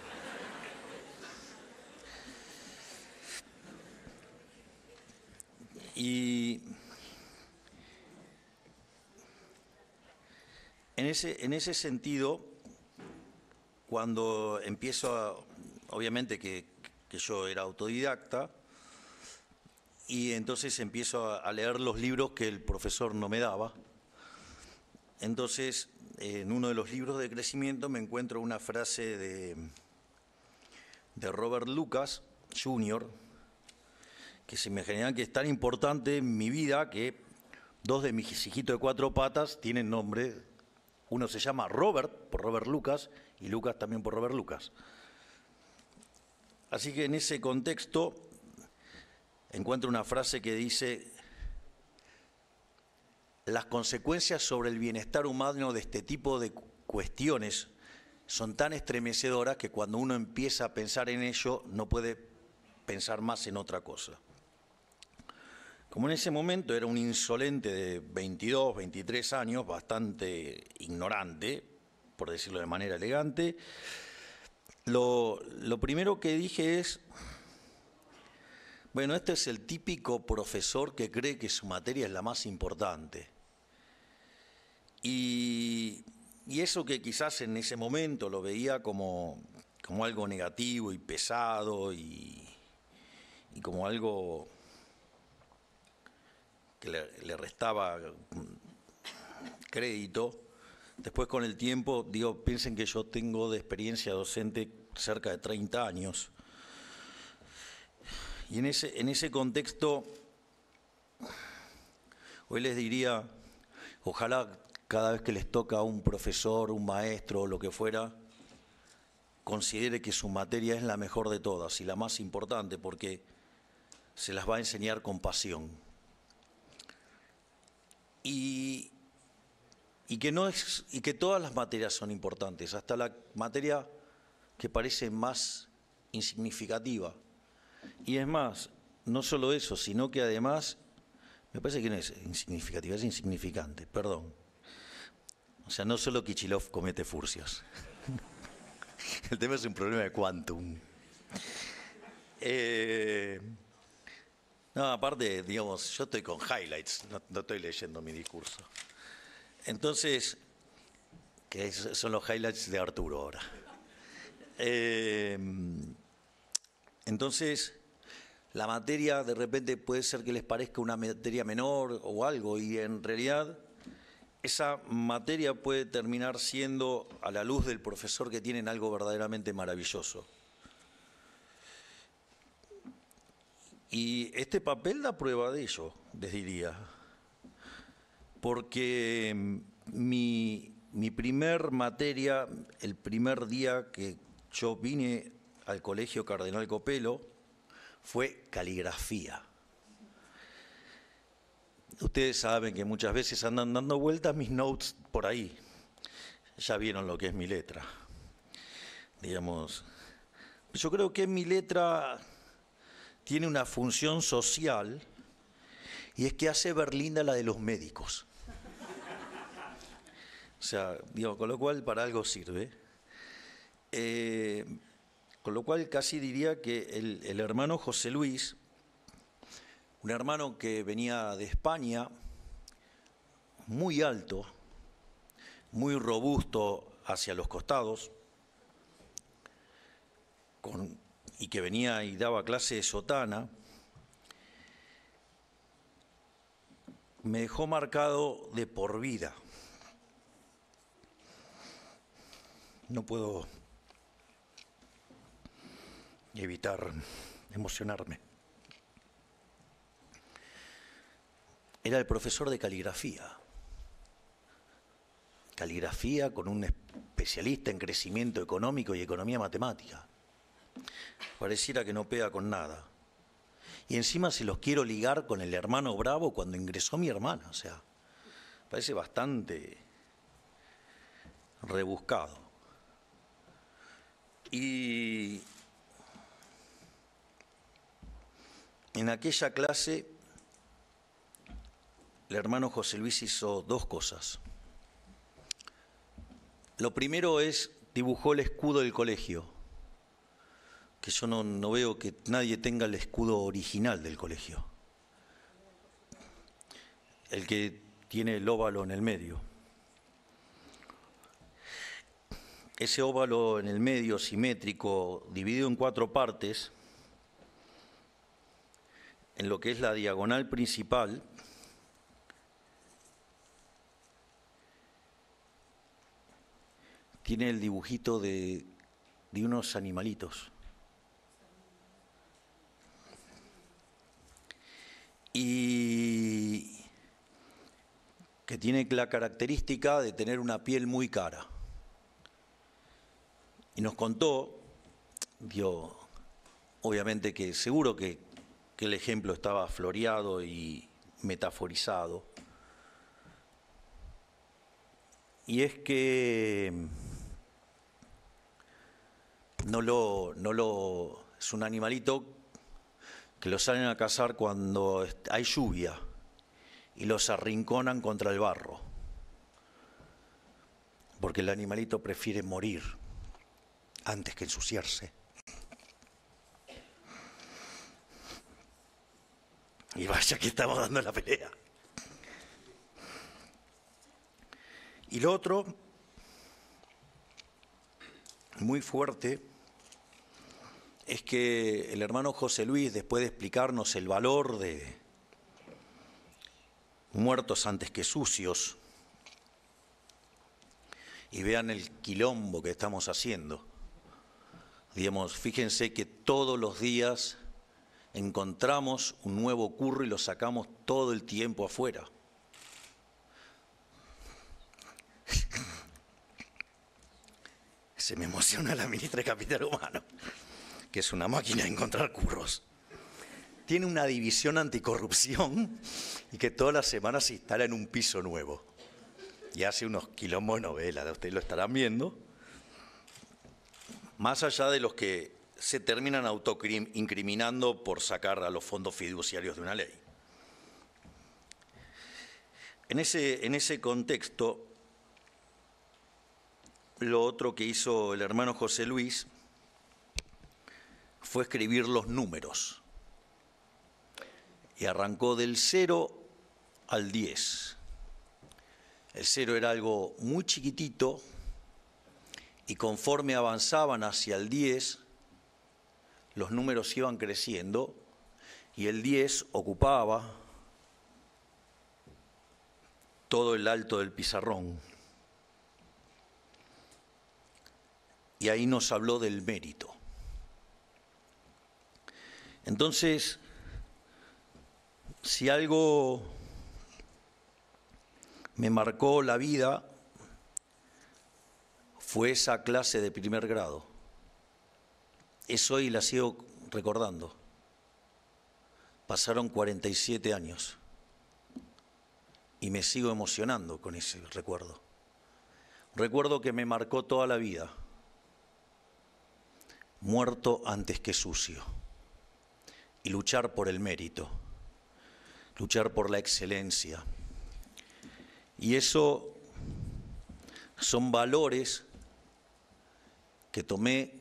Y en ese sentido, cuando empiezo obviamente que yo era autodidacta, y entonces empiezo a leer los libros que el profesor no me daba. Entonces, en uno de los libros de crecimiento me encuentro una frase de Robert Lucas, Jr., que se me genera que es tan importante en mi vida que dos de mis hijitos de 4 patas tienen nombre. Uno se llama Robert, por Robert Lucas, y Lucas también por Robert Lucas. Así que en ese contexto encuentro una frase que dice: las consecuencias sobre el bienestar humano de este tipo de cuestiones son tan estremecedoras que cuando uno empieza a pensar en ello no puede pensar más en otra cosa. Como en ese momento era un insolente de 22, 23 años, bastante ignorante, por decirlo de manera elegante, lo primero que dije es: bueno, este es el típico profesor que cree que su materia es la más importante. Y eso que quizás en ese momento lo veía como algo negativo y pesado y como algo que le restaba crédito, después con el tiempo, piensen que yo tengo de experiencia docente cerca de 30 años. Y en ese contexto, hoy les diría, ojalá cada vez que les toca a un profesor, un maestro o lo que fuera, considere que su materia es la mejor de todas y la más importante, porque se las va a enseñar con pasión. Y que todas las materias son importantes, hasta la materia que parece más insignificativa. Y es más, no solo eso, sino que además, me parece que no es insignificativa, es insignificante, perdón. O sea, no solo Kicillof comete furcias. El tema es un problema de quantum. No, aparte, yo estoy con highlights, no estoy leyendo mi discurso. Entonces, que son los highlights de Arturo ahora. Entonces, la materia de repente puede ser que les parezca una materia menor o algo, y en realidad esa materia puede terminar siendo, a la luz del profesor que tienen, algo verdaderamente maravilloso. Y este papel da prueba de ello, les diría, porque mi primer materia, el primer día que yo vine al Colegio Cardenal Copelo, fue caligrafía. Ustedes saben que muchas veces andan dando vueltas mis notes por ahí. Ya vieron lo que es mi letra. Digamos, yo creo que mi letra tiene una función social, y es que hace ver linda la de los médicos. O sea, con lo cual para algo sirve. Con lo cual casi diría que el hermano José Luis, un hermano que venía de España, muy alto, muy robusto hacia los costados, y que venía y daba clase de sotana, me dejó marcado de por vida. No puedo evitar emocionarme. Era el profesor de caligrafía. Caligrafía con un especialista en crecimiento económico y economía matemática. Pareciera que no pega con nada. Y encima se los quiero ligar con el hermano Bravo cuando ingresó mi hermana. O sea, parece bastante rebuscado. Y en aquella clase, el hermano José Luis hizo dos cosas. Lo primero es, dibujó el escudo del colegio, que yo no veo que nadie tenga el escudo original del colegio, el que tiene el óvalo en el medio. Ese óvalo en el medio, simétrico, dividido en 4 partes, en lo que es la diagonal principal, tiene el dibujito de unos animalitos. Y que tiene la característica de tener una piel muy cara. Y nos contó, obviamente que seguro que el ejemplo estaba floreado y metaforizado. Y es que es un animalito que lo salen a cazar cuando hay lluvia y los arrinconan contra el barro, porque el animalito prefiere morir antes que ensuciarse. Y vaya que estamos dando la pelea. Y lo otro, muy fuerte, es que el hermano José Luis, después de explicarnos el valor de muertos antes que sucios, y vean el quilombo que estamos haciendo, digamos, fíjense que todos los días encontramos un nuevo curro y lo sacamos todo el tiempo afuera. Se me emociona la ministra de Capital Humano, que es una máquina de encontrar curros. Tiene una división anticorrupción y que todas las semanas se instala en un piso nuevo. Y hace unos quilombos de novela, ustedes lo estarán viendo. Más allá de los que se terminan autoincriminando por sacar a los fondos fiduciarios de una ley. En ese contexto, lo otro que hizo el hermano José Luis fue escribir los números. Y arrancó del 0 al 10. El 0 era algo muy chiquitito y conforme avanzaban hacia el 10, los números iban creciendo y el 10 ocupaba todo el alto del pizarrón. Y ahí nos habló del mérito. Entonces, si algo me marcó la vida, fue esa clase de primer grado. Eso hoy la sigo recordando. Pasaron 47 años y me sigo emocionando con ese recuerdo. Recuerdo que me marcó toda la vida. Muerto antes que sucio. Y luchar por el mérito, luchar por la excelencia. Y eso son valores que tomé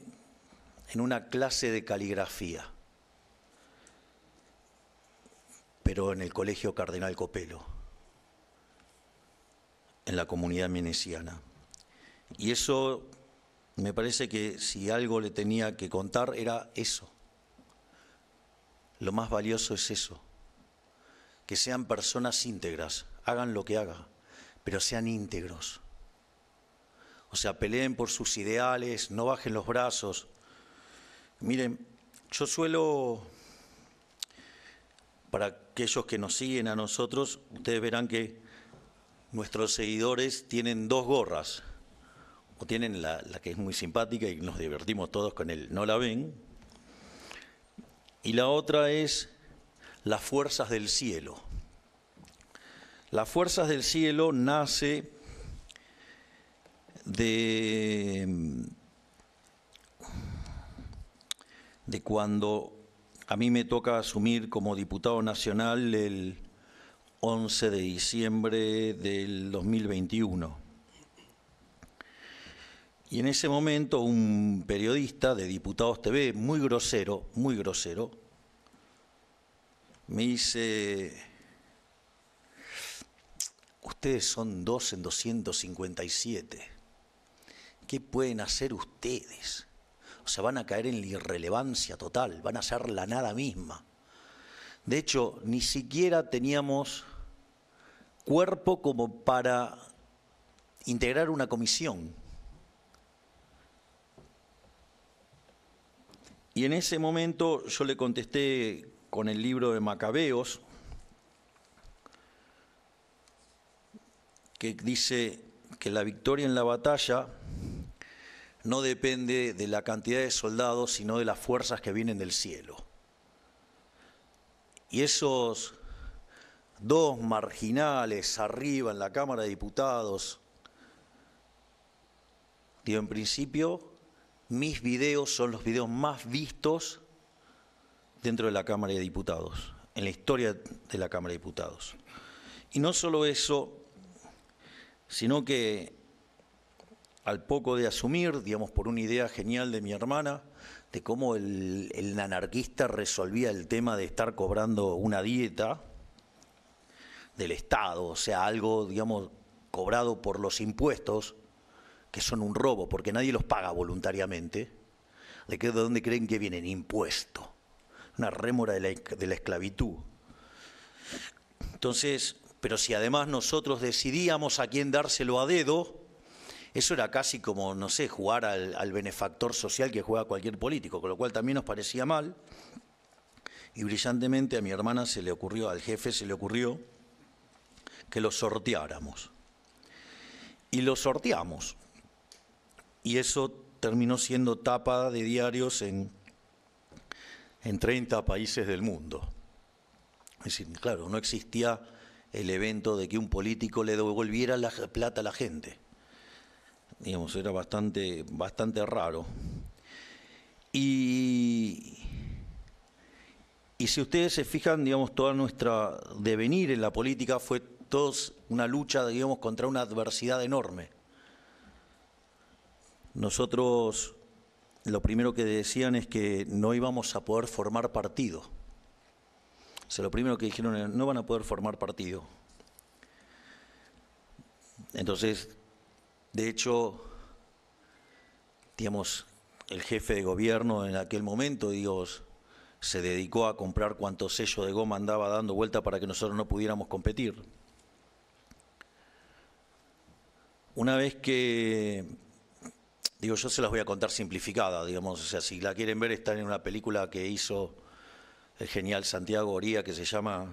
en una clase de caligrafía, pero en el Colegio Cardenal Copelo, en la comunidad menesiana. Y eso me parece que si algo le tenía que contar era eso. Lo más valioso es eso, que sean personas íntegras, hagan lo que hagan, pero sean íntegros. O sea, peleen por sus ideales, no bajen los brazos. Miren, yo suelo, para aquellos que nos siguen a nosotros, ustedes verán que nuestros seguidores tienen 2 gorras, o tienen la que es muy simpática y nos divertimos todos con él, no la ven, y la otra es Las Fuerzas del Cielo. Las Fuerzas del Cielo nace de cuando a mí me toca asumir como diputado nacional el 11 de diciembre del 2021. Y en ese momento un periodista de Diputados TV, muy grosero, me dice: ustedes son 2 en 257. ¿Qué pueden hacer ustedes? O sea, van a caer en la irrelevancia total, van a ser la nada misma. De hecho, ni siquiera teníamos cuerpo como para integrar una comisión. Y en ese momento yo le contesté con el libro de Macabeos, que dice que la victoria en la batalla no depende de la cantidad de soldados, sino de las fuerzas que vienen del cielo. Y esos dos marginales arriba en la Cámara de Diputados, digo, en principio, mis videos son los videos más vistos dentro de la Cámara de Diputados, en la historia de la Cámara de Diputados. Y no solo eso, sino que al poco de asumir, digamos, por una idea genial de mi hermana, de cómo el anarquista resolvía el tema de estar cobrando una dieta del Estado, o sea, algo, digamos, cobrado por los impuestos, que son un robo, porque nadie los paga voluntariamente. ¿De dónde creen que vienen? Impuesto. Una rémora de la esclavitud. Entonces, pero si además nosotros decidíamos a quién dárselo a dedo, eso era casi como, no sé, jugar al benefactor social que juega cualquier político, con lo cual también nos parecía mal. Y brillantemente a mi hermana se le ocurrió, al jefe se le ocurrió, que lo sorteáramos. Y lo sorteamos. Y eso terminó siendo tapa de diarios en 30 países del mundo. Es decir, claro, no existía el evento de que un político le devolviera la plata a la gente. Digamos, era bastante raro. Y si ustedes se fijan, digamos, toda nuestra devenir en la política fue todos una lucha, digamos, contra una adversidad enorme. Nosotros lo primero que decían es que no íbamos a poder formar partido. O sea, lo primero que dijeron es: no van a poder formar partido. Entonces, de hecho, digamos, el jefe de gobierno en aquel momento, digamos, se dedicó a comprar cuantos sellos de goma andaba dando vuelta para que nosotros no pudiéramos competir. Una vez que, digo, yo se las voy a contar simplificada, digamos, o sea, si la quieren ver, están en una película que hizo el genial Santiago Oría, que se llama...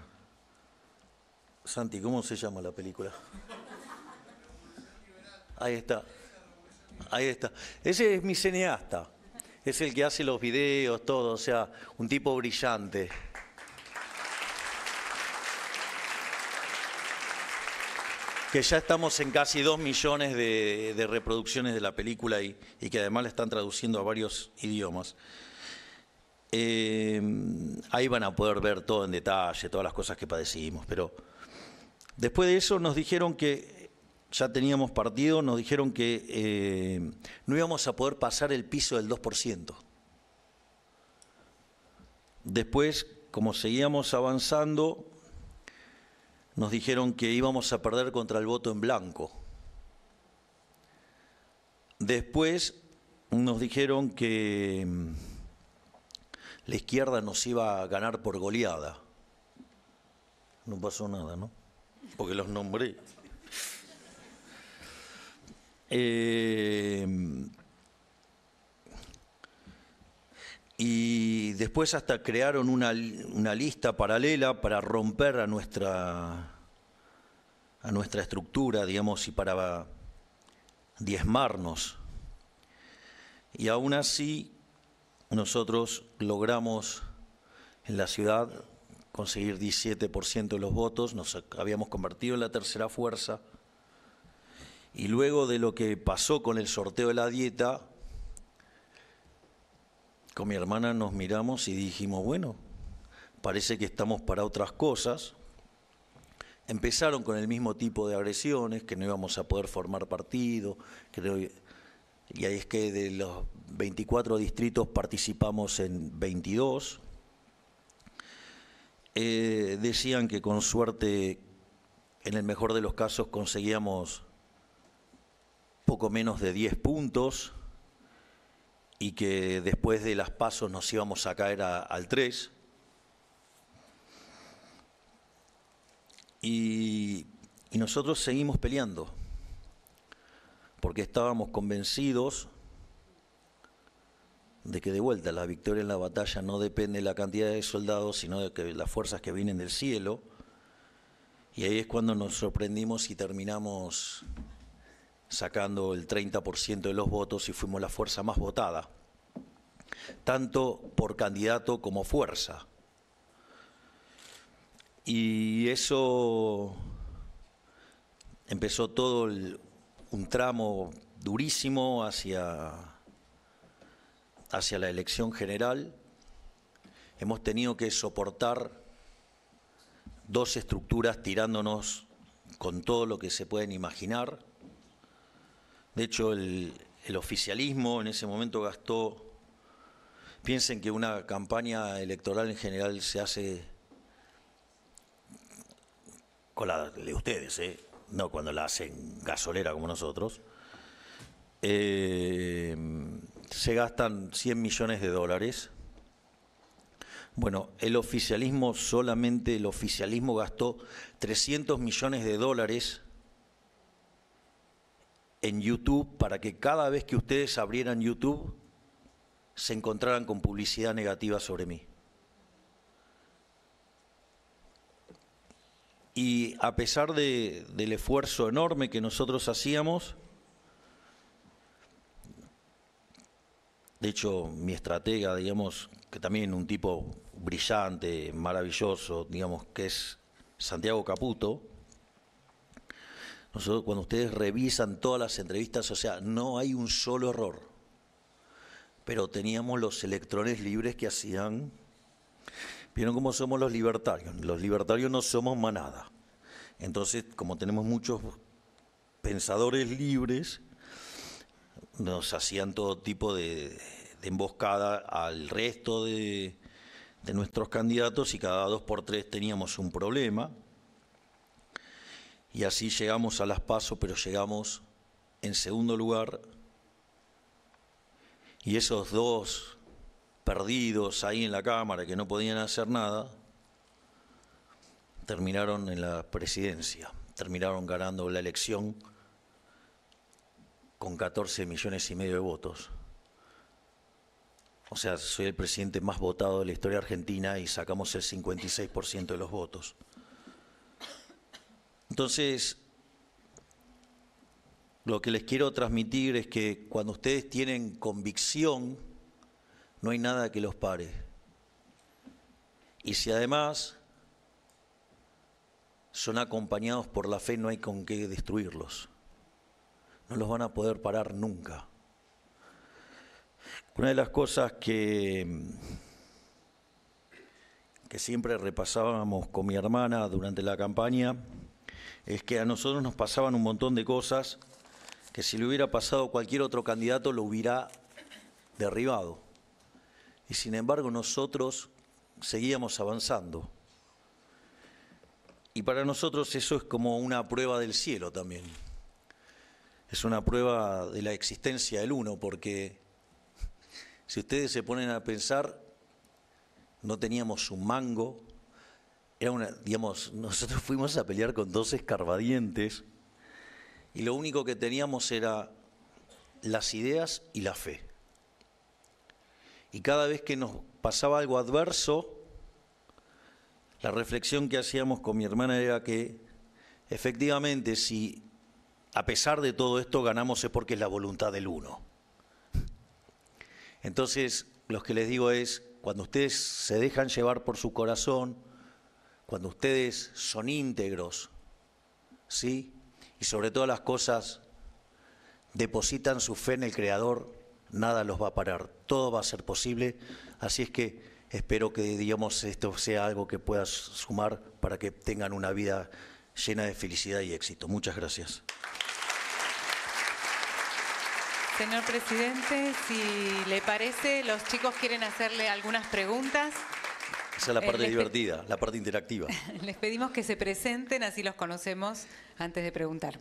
Santi, ¿cómo se llama la película? Ahí está. Ahí está. Ese es mi cineasta. Es el que hace los videos, todo, o sea, un tipo brillante. Que ya estamos en casi 2 millones de reproducciones de la película y que además la están traduciendo a varios idiomas. Ahí van a poder ver todo en detalle, todas las cosas que padecimos, pero después de eso nos dijeron que ya teníamos partido, nos dijeron que no íbamos a poder pasar el piso del 2%. Después, como seguíamos avanzando, nos dijeron que íbamos a perder contra el voto en blanco. Después nos dijeron que la izquierda nos iba a ganar por goleada. No pasó nada, ¿no? Porque los nombré. Y después hasta crearon una lista paralela para romper a nuestra estructura, digamos, y para diezmarnos. Y aún así nosotros logramos en la ciudad, conseguir 17% de los votos, nos habíamos convertido en la tercera fuerza, y luego de lo que pasó con el sorteo de la dieta, con mi hermana nos miramos y dijimos, bueno, parece que estamos para otras cosas. Empezaron con el mismo tipo de agresiones, que no íbamos a poder formar partido, y ahí es que de los 24 distritos participamos en 22. Decían que con suerte, en el mejor de los casos, conseguíamos poco menos de 10 puntos y que después de las PASO nos íbamos a caer al 3. Y nosotros seguimos peleando, porque estábamos convencidos de que de vuelta la victoria en la batalla no depende de la cantidad de soldados, sino de que las fuerzas que vienen del cielo. Y ahí es cuando nos sorprendimos y terminamos sacando el 30% de los votos y fuimos la fuerza más votada, tanto por candidato como fuerza. Y eso empezó todo un tramo durísimo hacia la elección general. Hemos tenido que soportar 2 estructuras tirándonos con todo lo que se pueden imaginar. De hecho, el oficialismo en ese momento gastó, piensen que una campaña electoral en general se hace con la de ustedes, no cuando la hacen gasolera como nosotros. Se gastan 100 millones de dólares. Bueno, solamente el oficialismo gastó 300 millones de dólares en YouTube para que cada vez que ustedes abrieran YouTube se encontraran con publicidad negativa sobre mí. Y a pesar del esfuerzo enorme que nosotros hacíamos, de hecho mi estratega, digamos, que también un tipo brillante, maravilloso, digamos, que es Santiago Caputo, nosotros cuando ustedes revisan todas las entrevistas, o sea, no hay un solo error, pero teníamos los electrones libres que hacían. ¿Vieron cómo somos los libertarios? Los libertarios no somos manada. Entonces, como tenemos muchos pensadores libres, nos hacían todo tipo de emboscada al resto de nuestros candidatos y cada 2 por 3 teníamos un problema. Y así llegamos a las PASO, pero llegamos en segundo lugar. Y esos 2 perdidos ahí en la Cámara que no podían hacer nada, terminaron en la presidencia, terminaron ganando la elección con 14,5 millones de votos. O sea, soy el presidente más votado de la historia argentina y sacamos el 56% de los votos. Entonces, lo que les quiero transmitir es que cuando ustedes tienen convicción, no hay nada que los pare. Y si además son acompañados por la fe, no hay con qué destruirlos. No los van a poder parar nunca. Una de las cosas que siempre repasábamos con mi hermana durante la campaña es que a nosotros nos pasaban un montón de cosas que si le hubiera pasado a cualquier otro candidato lo hubiera derribado. Y sin embargo nosotros seguíamos avanzando. Y para nosotros eso es como una prueba del cielo también. Es una prueba de la existencia del uno, porque si ustedes se ponen a pensar, no teníamos un mango. Nosotros fuimos a pelear con 2 escarbadientes y lo único que teníamos era las ideas y la fe. Y cada vez que nos pasaba algo adverso, la reflexión que hacíamos con mi hermana era que efectivamente si a pesar de todo esto ganamos es porque es la voluntad del uno. Entonces, lo que les digo es cuando ustedes se dejan llevar por su corazón, cuando ustedes son íntegros, ¿sí? Y sobre todas las cosas depositan su fe en el Creador, nada los va a parar, todo va a ser posible. Así es que espero que, digamos, esto sea algo que pueda sumar para que tengan una vida llena de felicidad y éxito. Muchas gracias. Señor presidente, si le parece, los chicos quieren hacerle algunas preguntas. Esa es la parte divertida, la parte interactiva. Les pedimos que se presenten, así los conocemos antes de preguntar.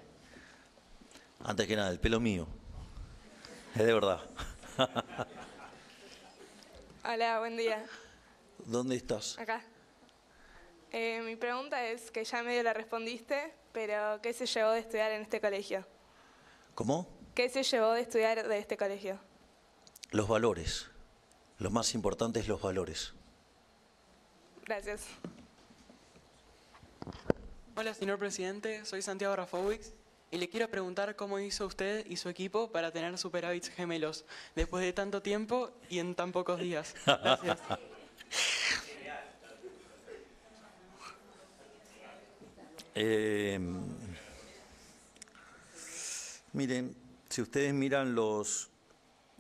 Antes que nada, el pelo mío. Es de verdad. Hola, buen día. ¿Dónde estás? Acá. Mi pregunta es, que ya medio la respondiste, pero ¿qué se llevó de estudiar en este colegio? ¿Cómo? ¿Qué se llevó de estudiar de este colegio? Los valores. Lo más importante es los valores. Gracias. Hola, señor presidente. Soy Santiago Rafowicz y le quiero preguntar cómo hizo usted y su equipo para tener superávits gemelos después de tanto tiempo y en tan pocos días. Gracias. Miren, si ustedes miran los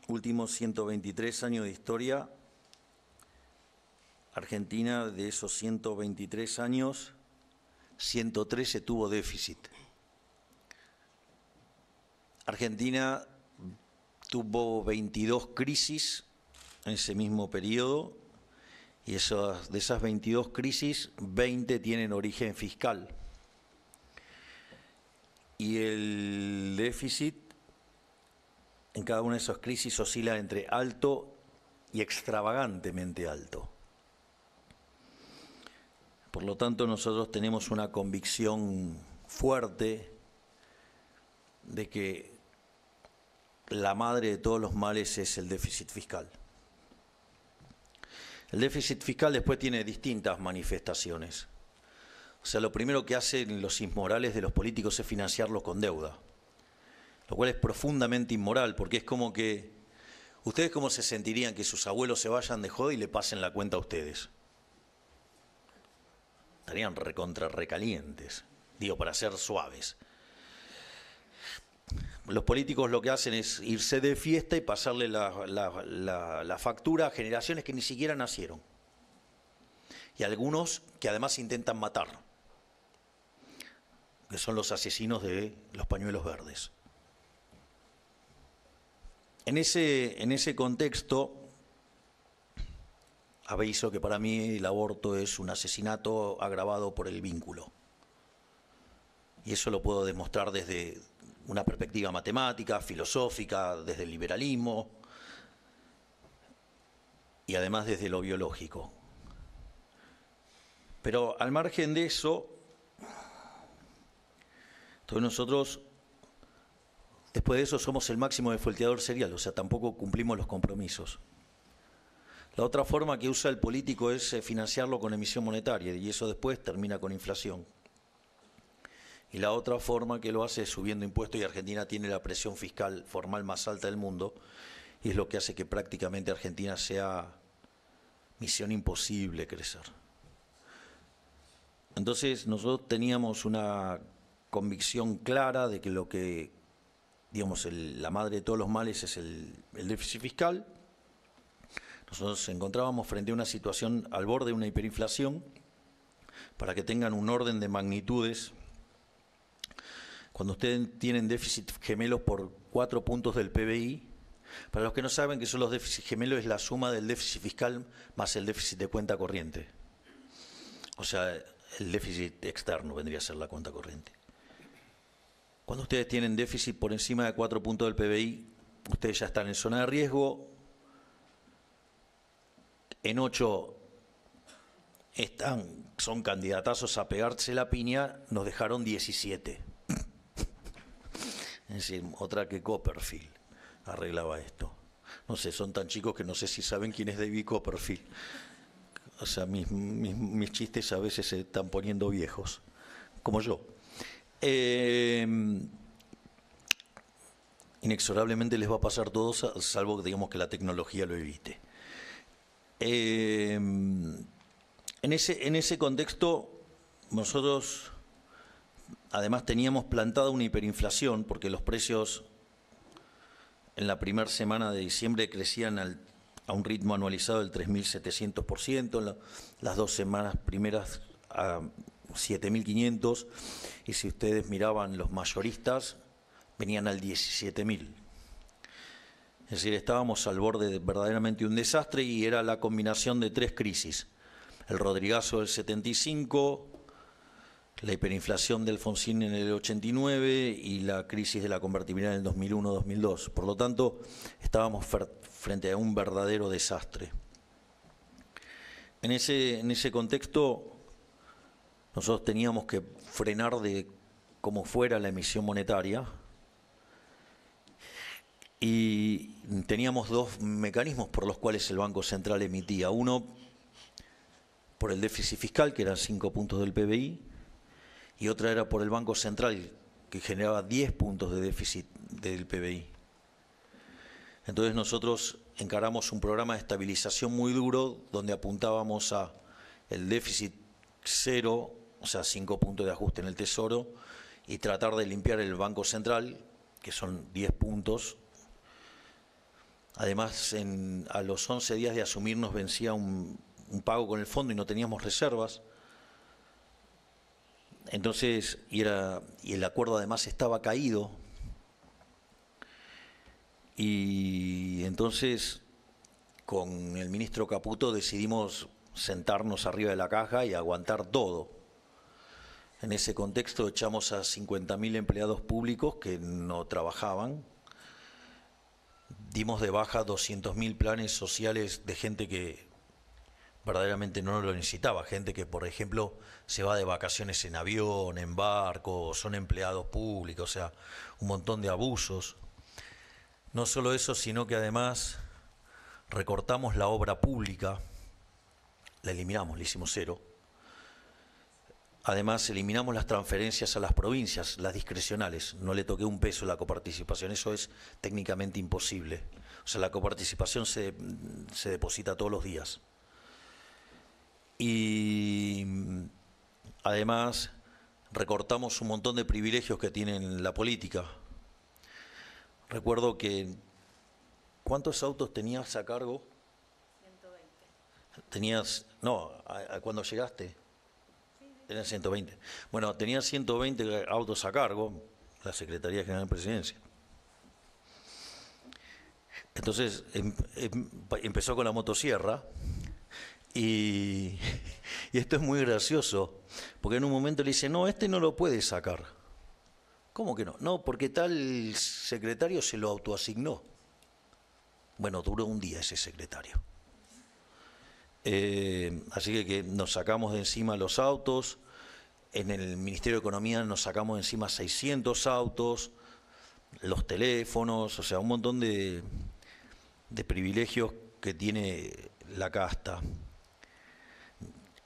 últimos 123 años de historia, Argentina, de esos 123 años, 113 tuvo déficit. Argentina tuvo 22 crisis en ese mismo periodo y de esas 22 crisis, 20 tienen origen fiscal. Y el déficit en cada una de esas crisis oscila entre alto y extravagantemente alto. Por lo tanto, nosotros tenemos una convicción fuerte de que la madre de todos los males es el déficit fiscal. El déficit fiscal después tiene distintas manifestaciones. O sea, lo primero que hacen los inmorales de los políticos es financiarlo con deuda, lo cual es profundamente inmoral, porque es como que, ¿ustedes cómo se sentirían que sus abuelos se vayan de joda y le pasen la cuenta a ustedes? Estarían recalientes, digo, para ser suaves. Los políticos lo que hacen es irse de fiesta y pasarle la factura a generaciones que ni siquiera nacieron. Y algunos que además intentan matar, que son los asesinos de los pañuelos verdes. En ese contexto, aviso que para mí el aborto es un asesinato agravado por el vínculo. Y eso lo puedo demostrar desde una perspectiva matemática, filosófica, desde el liberalismo y además desde lo biológico. Pero al margen de eso, todos nosotros, después de eso, somos el máximo desfolteador serial, o sea, tampoco cumplimos los compromisos. La otra forma que usa el político es financiarlo con emisión monetaria y eso después termina con inflación. Y la otra forma que lo hace es subiendo impuestos y Argentina tiene la presión fiscal formal más alta del mundo y es lo que hace que prácticamente Argentina sea misión imposible crecer. Entonces nosotros teníamos una convicción clara de que lo que, digamos, la madre de todos los males es el déficit fiscal. Nosotros nos encontrábamos frente a una situación al borde de una hiperinflación. Para que tengan un orden de magnitudes, cuando ustedes tienen déficit gemelos por 4 puntos del PBI, para los que no saben qué son los déficits gemelos, es la suma del déficit fiscal más el déficit de cuenta corriente. O sea, el déficit externo vendría a ser la cuenta corriente. Cuando ustedes tienen déficit por encima de 4 puntos del PBI, ustedes ya están en zona de riesgo. En 8 son candidatazos a pegarse la piña, nos dejaron 17. Es decir, otra que Copperfield arreglaba esto. No sé, son tan chicos que no sé si saben quién es David Copperfield. O sea, mis chistes a veces se están poniendo viejos, como yo. Inexorablemente les va a pasar todo, salvo digamos que la tecnología lo evite. En ese contexto, nosotros además teníamos plantada una hiperinflación, porque los precios en la primera semana de diciembre crecían a un ritmo anualizado del 3.700%, las 2 semanas primeras a 7.500%, y si ustedes miraban los mayoristas, venían al 17.000%. Es decir, estábamos al borde de verdaderamente un desastre, y era la combinación de 3 crisis. El Rodrigazo del 75, la hiperinflación de Alfonsín en el 89 y la crisis de la convertibilidad en el 2001-2002. Por lo tanto, estábamos frente a un verdadero desastre. En ese contexto, nosotros teníamos que frenar de como fuera la emisión monetaria, y teníamos 2 mecanismos por los cuales el Banco Central emitía. Uno, por el déficit fiscal, que eran 5 puntos del PBI, y otra era por el Banco Central, que generaba 10 puntos de déficit del PBI. Entonces nosotros encaramos un programa de estabilización muy duro, donde apuntábamos a el déficit cero, o sea, 5 puntos de ajuste en el Tesoro, y tratar de limpiar el Banco Central, que son 10 puntos. Además, a los 11 días de asumir nos vencía un pago con el fondo y no teníamos reservas. Entonces, y el acuerdo además estaba caído. Y entonces, con el ministro Caputo decidimos sentarnos arriba de la caja y aguantar todo. En ese contexto echamos a 50.000 empleados públicos que no trabajaban. Dimos de baja 200.000 planes sociales de gente que verdaderamente no lo necesitaba. Gente que, por ejemplo, se va de vacaciones en avión, en barco, son empleados públicos, o sea, un montón de abusos. No solo eso, sino que además recortamos la obra pública, la eliminamos, la hicimos cero. Además, eliminamos las transferencias a las provincias, las discrecionales. No le toqué un peso a la coparticipación, eso es técnicamente imposible. O sea, la coparticipación se deposita todos los días. Y además, recortamos un montón de privilegios que tienen la política. Recuerdo que, ¿cuántos autos tenías a cargo? 120. Tenías, no, cuando llegaste. Eran 120. Bueno, tenía 120 autos a cargo, la Secretaría General de Presidencia. Entonces empezó con la motosierra y esto es muy gracioso, porque en un momento le dice, no, este no lo puede sacar. ¿Cómo que no? No, porque tal secretario se lo autoasignó. Bueno, duró un día ese secretario. Así que nos sacamos de encima los autos. En el Ministerio de Economía nos sacamos de encima 600 autos, los teléfonos, o sea, un montón de privilegios que tiene la casta.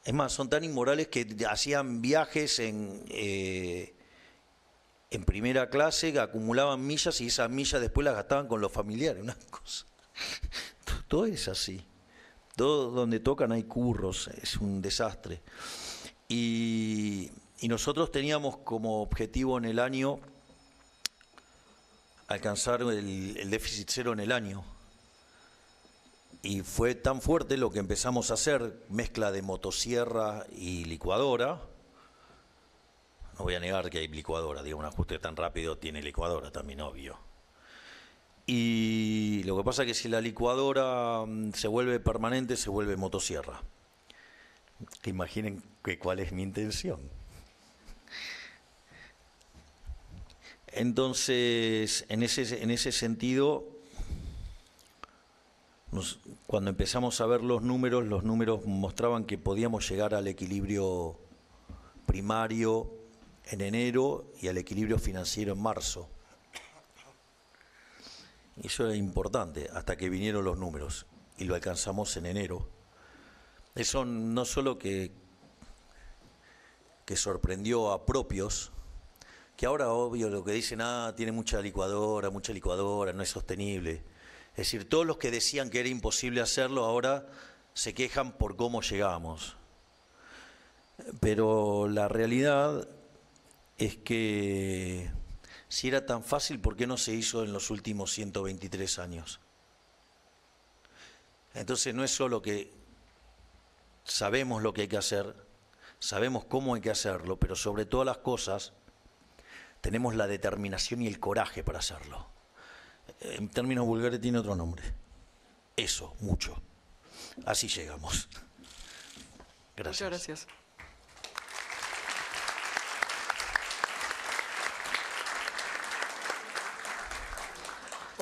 Es más, son tan inmorales que hacían viajes en primera clase, que acumulaban millas y esas millas después las gastaban con los familiares, una cosa. Todo es así. Todo donde tocan hay curros, es un desastre. Y nosotros teníamos como objetivo en el año alcanzar el déficit cero en el año. Y fue tan fuerte lo que empezamos a hacer, mezcla de motosierra y licuadora. No voy a negar que hay licuadora, digo, un ajuste tan rápido tiene licuadora también, obvio. Y lo que pasa es que si la licuadora se vuelve permanente, se vuelve motosierra. Que imaginen cuál es mi intención. Entonces, en ese sentido, cuando empezamos a ver los números mostraban que podíamos llegar al equilibrio primario en enero y al equilibrio financiero en marzo. Y eso era importante, hasta que vinieron los números, y lo alcanzamos en enero. Eso no solo que sorprendió a propios, que ahora obvio lo que dicen, tiene mucha licuadora, no es sostenible. Es decir, todos los que decían que era imposible hacerlo, ahora se quejan por cómo llegamos. Pero la realidad es que si era tan fácil, ¿por qué no se hizo en los últimos 123 años? Entonces no es solo que sabemos lo que hay que hacer, sabemos cómo hay que hacerlo, pero sobre todas las cosas tenemos la determinación y el coraje para hacerlo. En términos vulgares tiene otro nombre. Eso, mucho. Así llegamos. Gracias. Muchas gracias.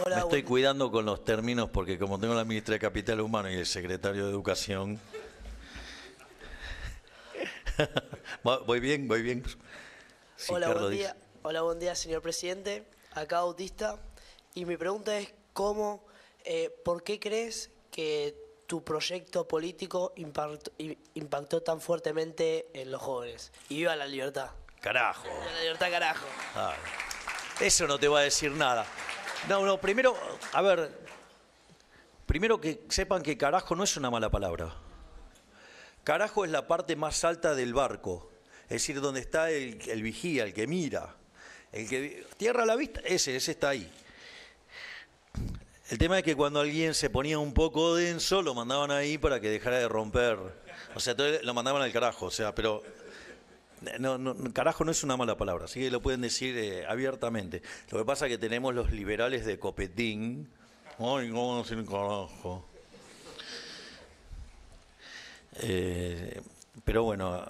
Hola, me estoy cuidando con los términos porque como tengo la ministra de Capital Humano y el secretario de Educación... ¿Voy bien? ¿Voy bien? Sí, hola, Carlos buen día. Hola, buen día, señor presidente. Acá Bautista. Y mi pregunta es ¿por qué crees que tu proyecto político impactó tan fuertemente en los jóvenes? Y viva la libertad. Carajo. Viva la libertad, carajo. Ah, eso no te va a decir nada. No, primero, a ver, primero que sepan que carajo no es una mala palabra. Carajo es la parte más alta del barco, es decir, donde está el vigía, el que mira, el que tierra a la vista, ese está ahí. El tema es que cuando alguien se ponía un poco denso, lo mandaban ahí para que dejara de romper. O sea, entonces lo mandaban al carajo, o sea, pero... No, carajo no es una mala palabra, así que lo pueden decir abiertamente. Lo que pasa es que tenemos los liberales de Copetín. Ay, ¿cómo decir carajo? Pero bueno,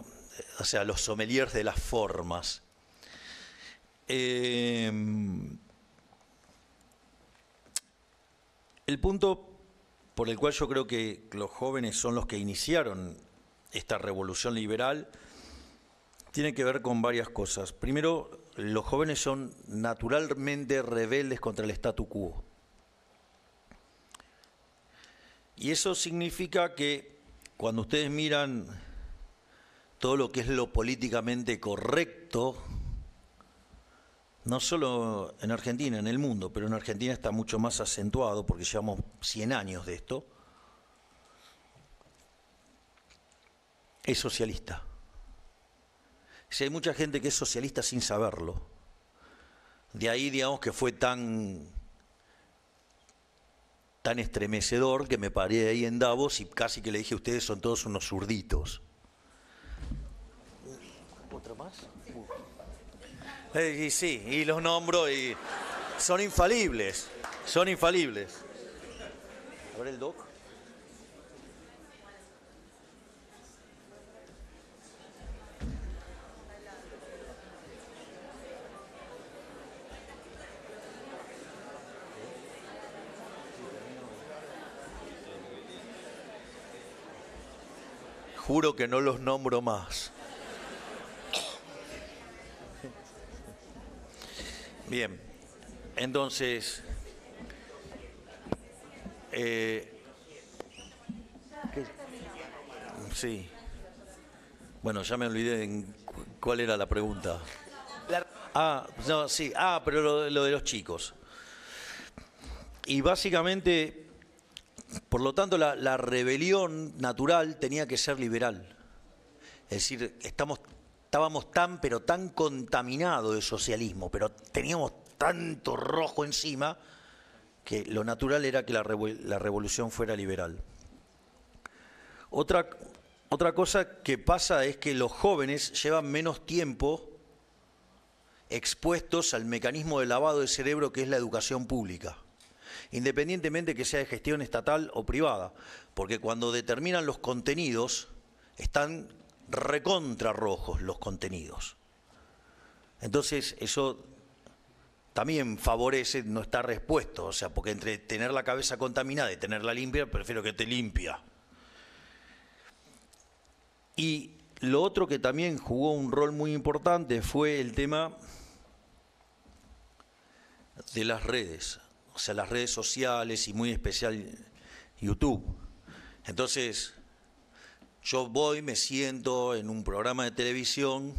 o sea, los sommeliers de las formas. El punto por el cual yo creo que los jóvenes son los que iniciaron esta revolución liberal tiene que ver con varias cosas. Primero, los jóvenes son naturalmente rebeldes contra el statu quo. Y eso significa que cuando ustedes miran todo lo que es lo políticamente correcto, no solo en Argentina, en el mundo, pero en Argentina está mucho más acentuado porque llevamos 100 años de esto, es socialista. Si hay mucha gente que es socialista sin saberlo. De ahí, digamos, que fue tan estremecedor que me paré ahí en Davos y casi que le dije, ustedes son todos unos zurditos. ¿Otro más? Y sí, y los nombro y son infalibles, son infalibles. A ver el doc. Juro que no los nombro más. Bien, entonces, sí. Bueno, ya me olvidé en cuál era la pregunta. No, sí, pero lo de los chicos. Y básicamente, por lo tanto, la rebelión natural tenía que ser liberal. Es decir, estábamos tan contaminados de socialismo, pero teníamos tanto rojo encima, que lo natural era que la revolución fuera liberal. Otra cosa que pasa es que los jóvenes llevan menos tiempo expuestos al mecanismo de lavado de cerebro que es la educación pública, independientemente que sea de gestión estatal o privada, porque cuando determinan los contenidos, están recontra rojos los contenidos. Entonces, eso también favorece no estar expuesto, o sea, porque entre tener la cabeza contaminada y tenerla limpia, prefiero que te limpia. Y lo otro que también jugó un rol muy importante fue el tema de las redes, o sea, las redes sociales y muy especial YouTube. Entonces, yo voy, me siento en un programa de televisión,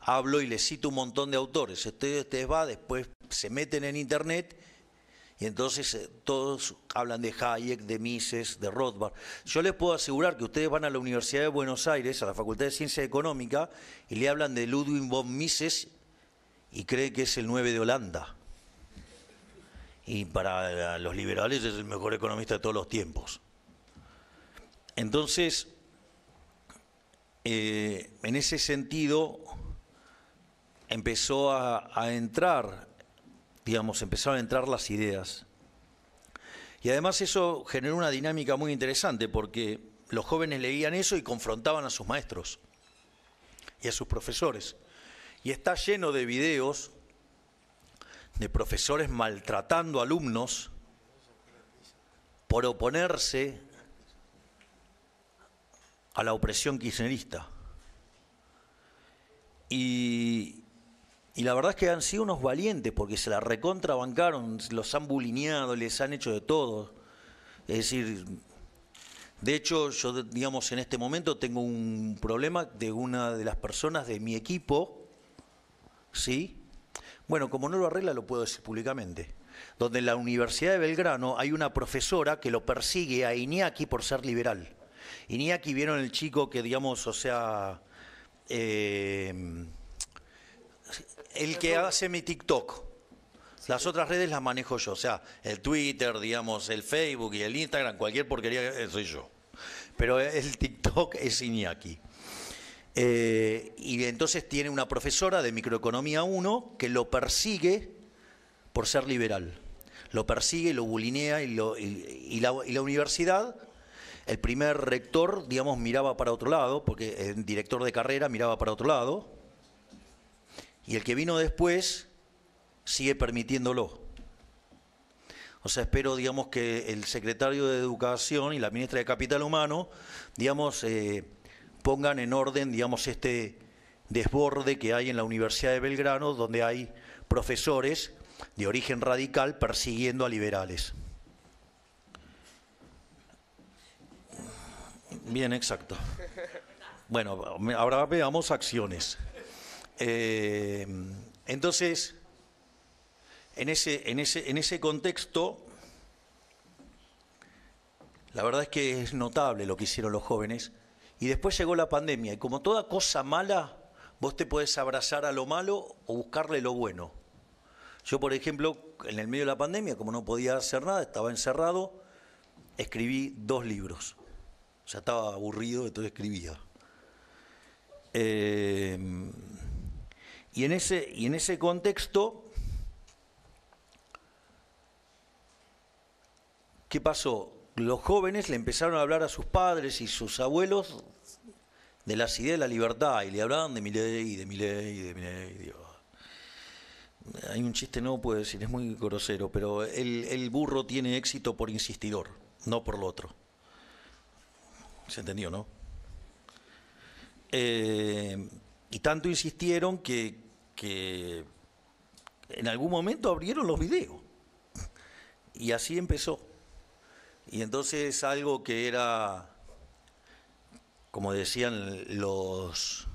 hablo y les cito un montón de autores. Ustedes van, después se meten en internet Y entonces todos hablan de Hayek, de Mises, de Rothbard. Yo les puedo asegurar que ustedes van a la Universidad de Buenos Aires, a la Facultad de Ciencia Económica, y le hablan de Ludwig von Mises y creen que es el 9 de Holanda. Y para los liberales es el mejor economista de todos los tiempos. Entonces, en ese sentido, empezaron a entrar las ideas. Y además eso generó una dinámica muy interesante, porque los jóvenes leían eso y confrontaban a sus maestros y a sus profesores. Y está lleno de videos de profesores maltratando a alumnos por oponerse a la opresión kirchnerista. Y la verdad es que han sido unos valientes, porque se la recontrabancaron, los han bulineado, les han hecho de todo. Es decir, de hecho, yo, digamos, en este momento tengo un problema de una de las personas de mi equipo, ¿sí? Bueno, como no lo arregla, lo puedo decir públicamente. Donde en la Universidad de Belgrano hay una profesora que lo persigue a Iñaki por ser liberal. Iñaki, ¿vieron el chico que, digamos, o sea, el que hace mi TikTok? Las otras redes las manejo yo, o sea, el Twitter, digamos, el Facebook y el Instagram, cualquier porquería soy yo. Pero el TikTok es Iñaki. Y entonces tiene una profesora de Microeconomía 1 que lo persigue por ser liberal. Lo persigue, lo bulinea y la universidad, el primer rector, digamos, miraba para otro lado, porque el director de carrera miraba para otro lado, y el que vino después sigue permitiéndolo. O sea, espero, digamos, que el secretario de Educación y la ministra de Capital Humano, digamos, pongan en orden, digamos, este desborde que hay en la Universidad de Belgrano, donde hay profesores de origen radical persiguiendo a liberales. Bien, exacto. Bueno, ahora veamos acciones. Entonces, en ese contexto, la verdad es que es notable lo que hicieron los jóvenes. Y después llegó la pandemia, y como toda cosa mala, vos te podés abrazar a lo malo o buscarle lo bueno. Yo, por ejemplo, en el medio de la pandemia, como no podía hacer nada, estaba encerrado, escribí 2 libros. O sea, estaba aburrido, entonces escribía. Y en ese contexto, ¿qué pasó? Los jóvenes le empezaron a hablar a sus padres y sus abuelos de las ideas de la libertad, y le hablaban de Milei, de Milei, de Milei. Hay un chiste, no puedo decir, es muy grosero, pero el burro tiene éxito por insistidor, no por lo otro. ¿Se entendió, no? Y tanto insistieron que en algún momento abrieron los videos. Y así empezó. Y entonces algo que era, como decían los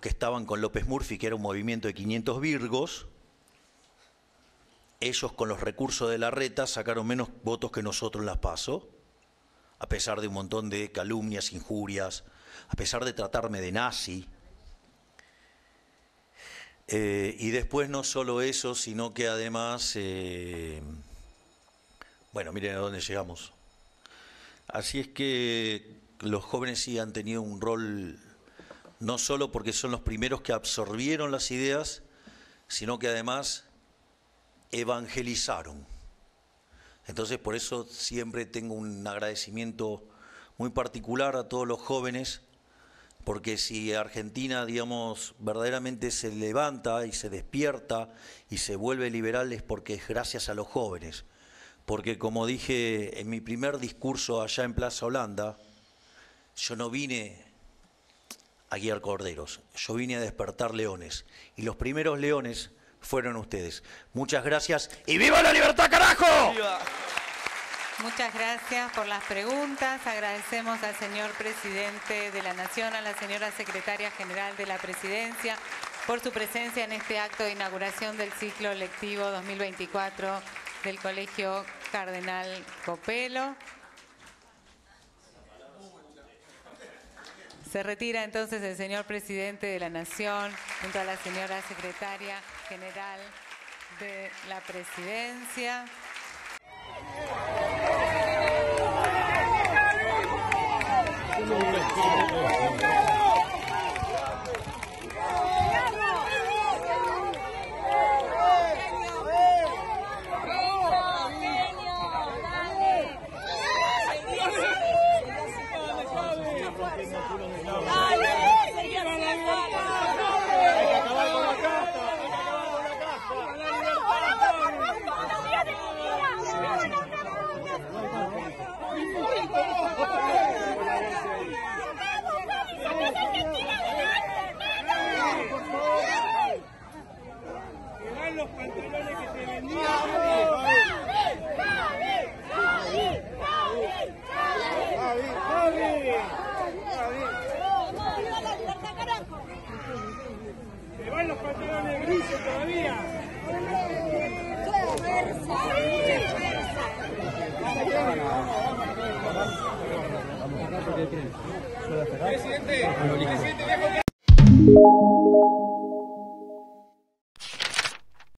que estaban con López Murphy, que era un movimiento de 500 virgos, ellos con los recursos de Larreta sacaron menos votos que nosotros en las PASO, a pesar de un montón de calumnias, injurias, a pesar de tratarme de nazi. Y después no solo eso, sino que además, bueno, miren a dónde llegamos. Así es que los jóvenes sí han tenido un rol, no solo porque son los primeros que absorbieron las ideas, sino que además evangelizaron. Entonces, por eso siempre tengo un agradecimiento muy particular a todos los jóvenes, porque si Argentina, digamos, verdaderamente se levanta y se despierta y se vuelve liberal, es porque es gracias a los jóvenes. Porque, como dije en mi primer discurso allá en Plaza Holanda, yo no vine a guiar corderos, yo vine a despertar leones. Y los primeros leones fueron ustedes. Muchas gracias y ¡viva la libertad, carajo! ¡Viva! Muchas gracias por las preguntas. Agradecemos al señor presidente de la Nación, a la señora secretaria general de la Presidencia, por su presencia en este acto de inauguración del ciclo lectivo 2024 del Colegio Cardenal Copelo. Se retira entonces el señor presidente de la Nación junto a la señora secretaria general de la Presidencia. Los pantalones que te vendían. Se van los pantalones grises todavía. Presidente,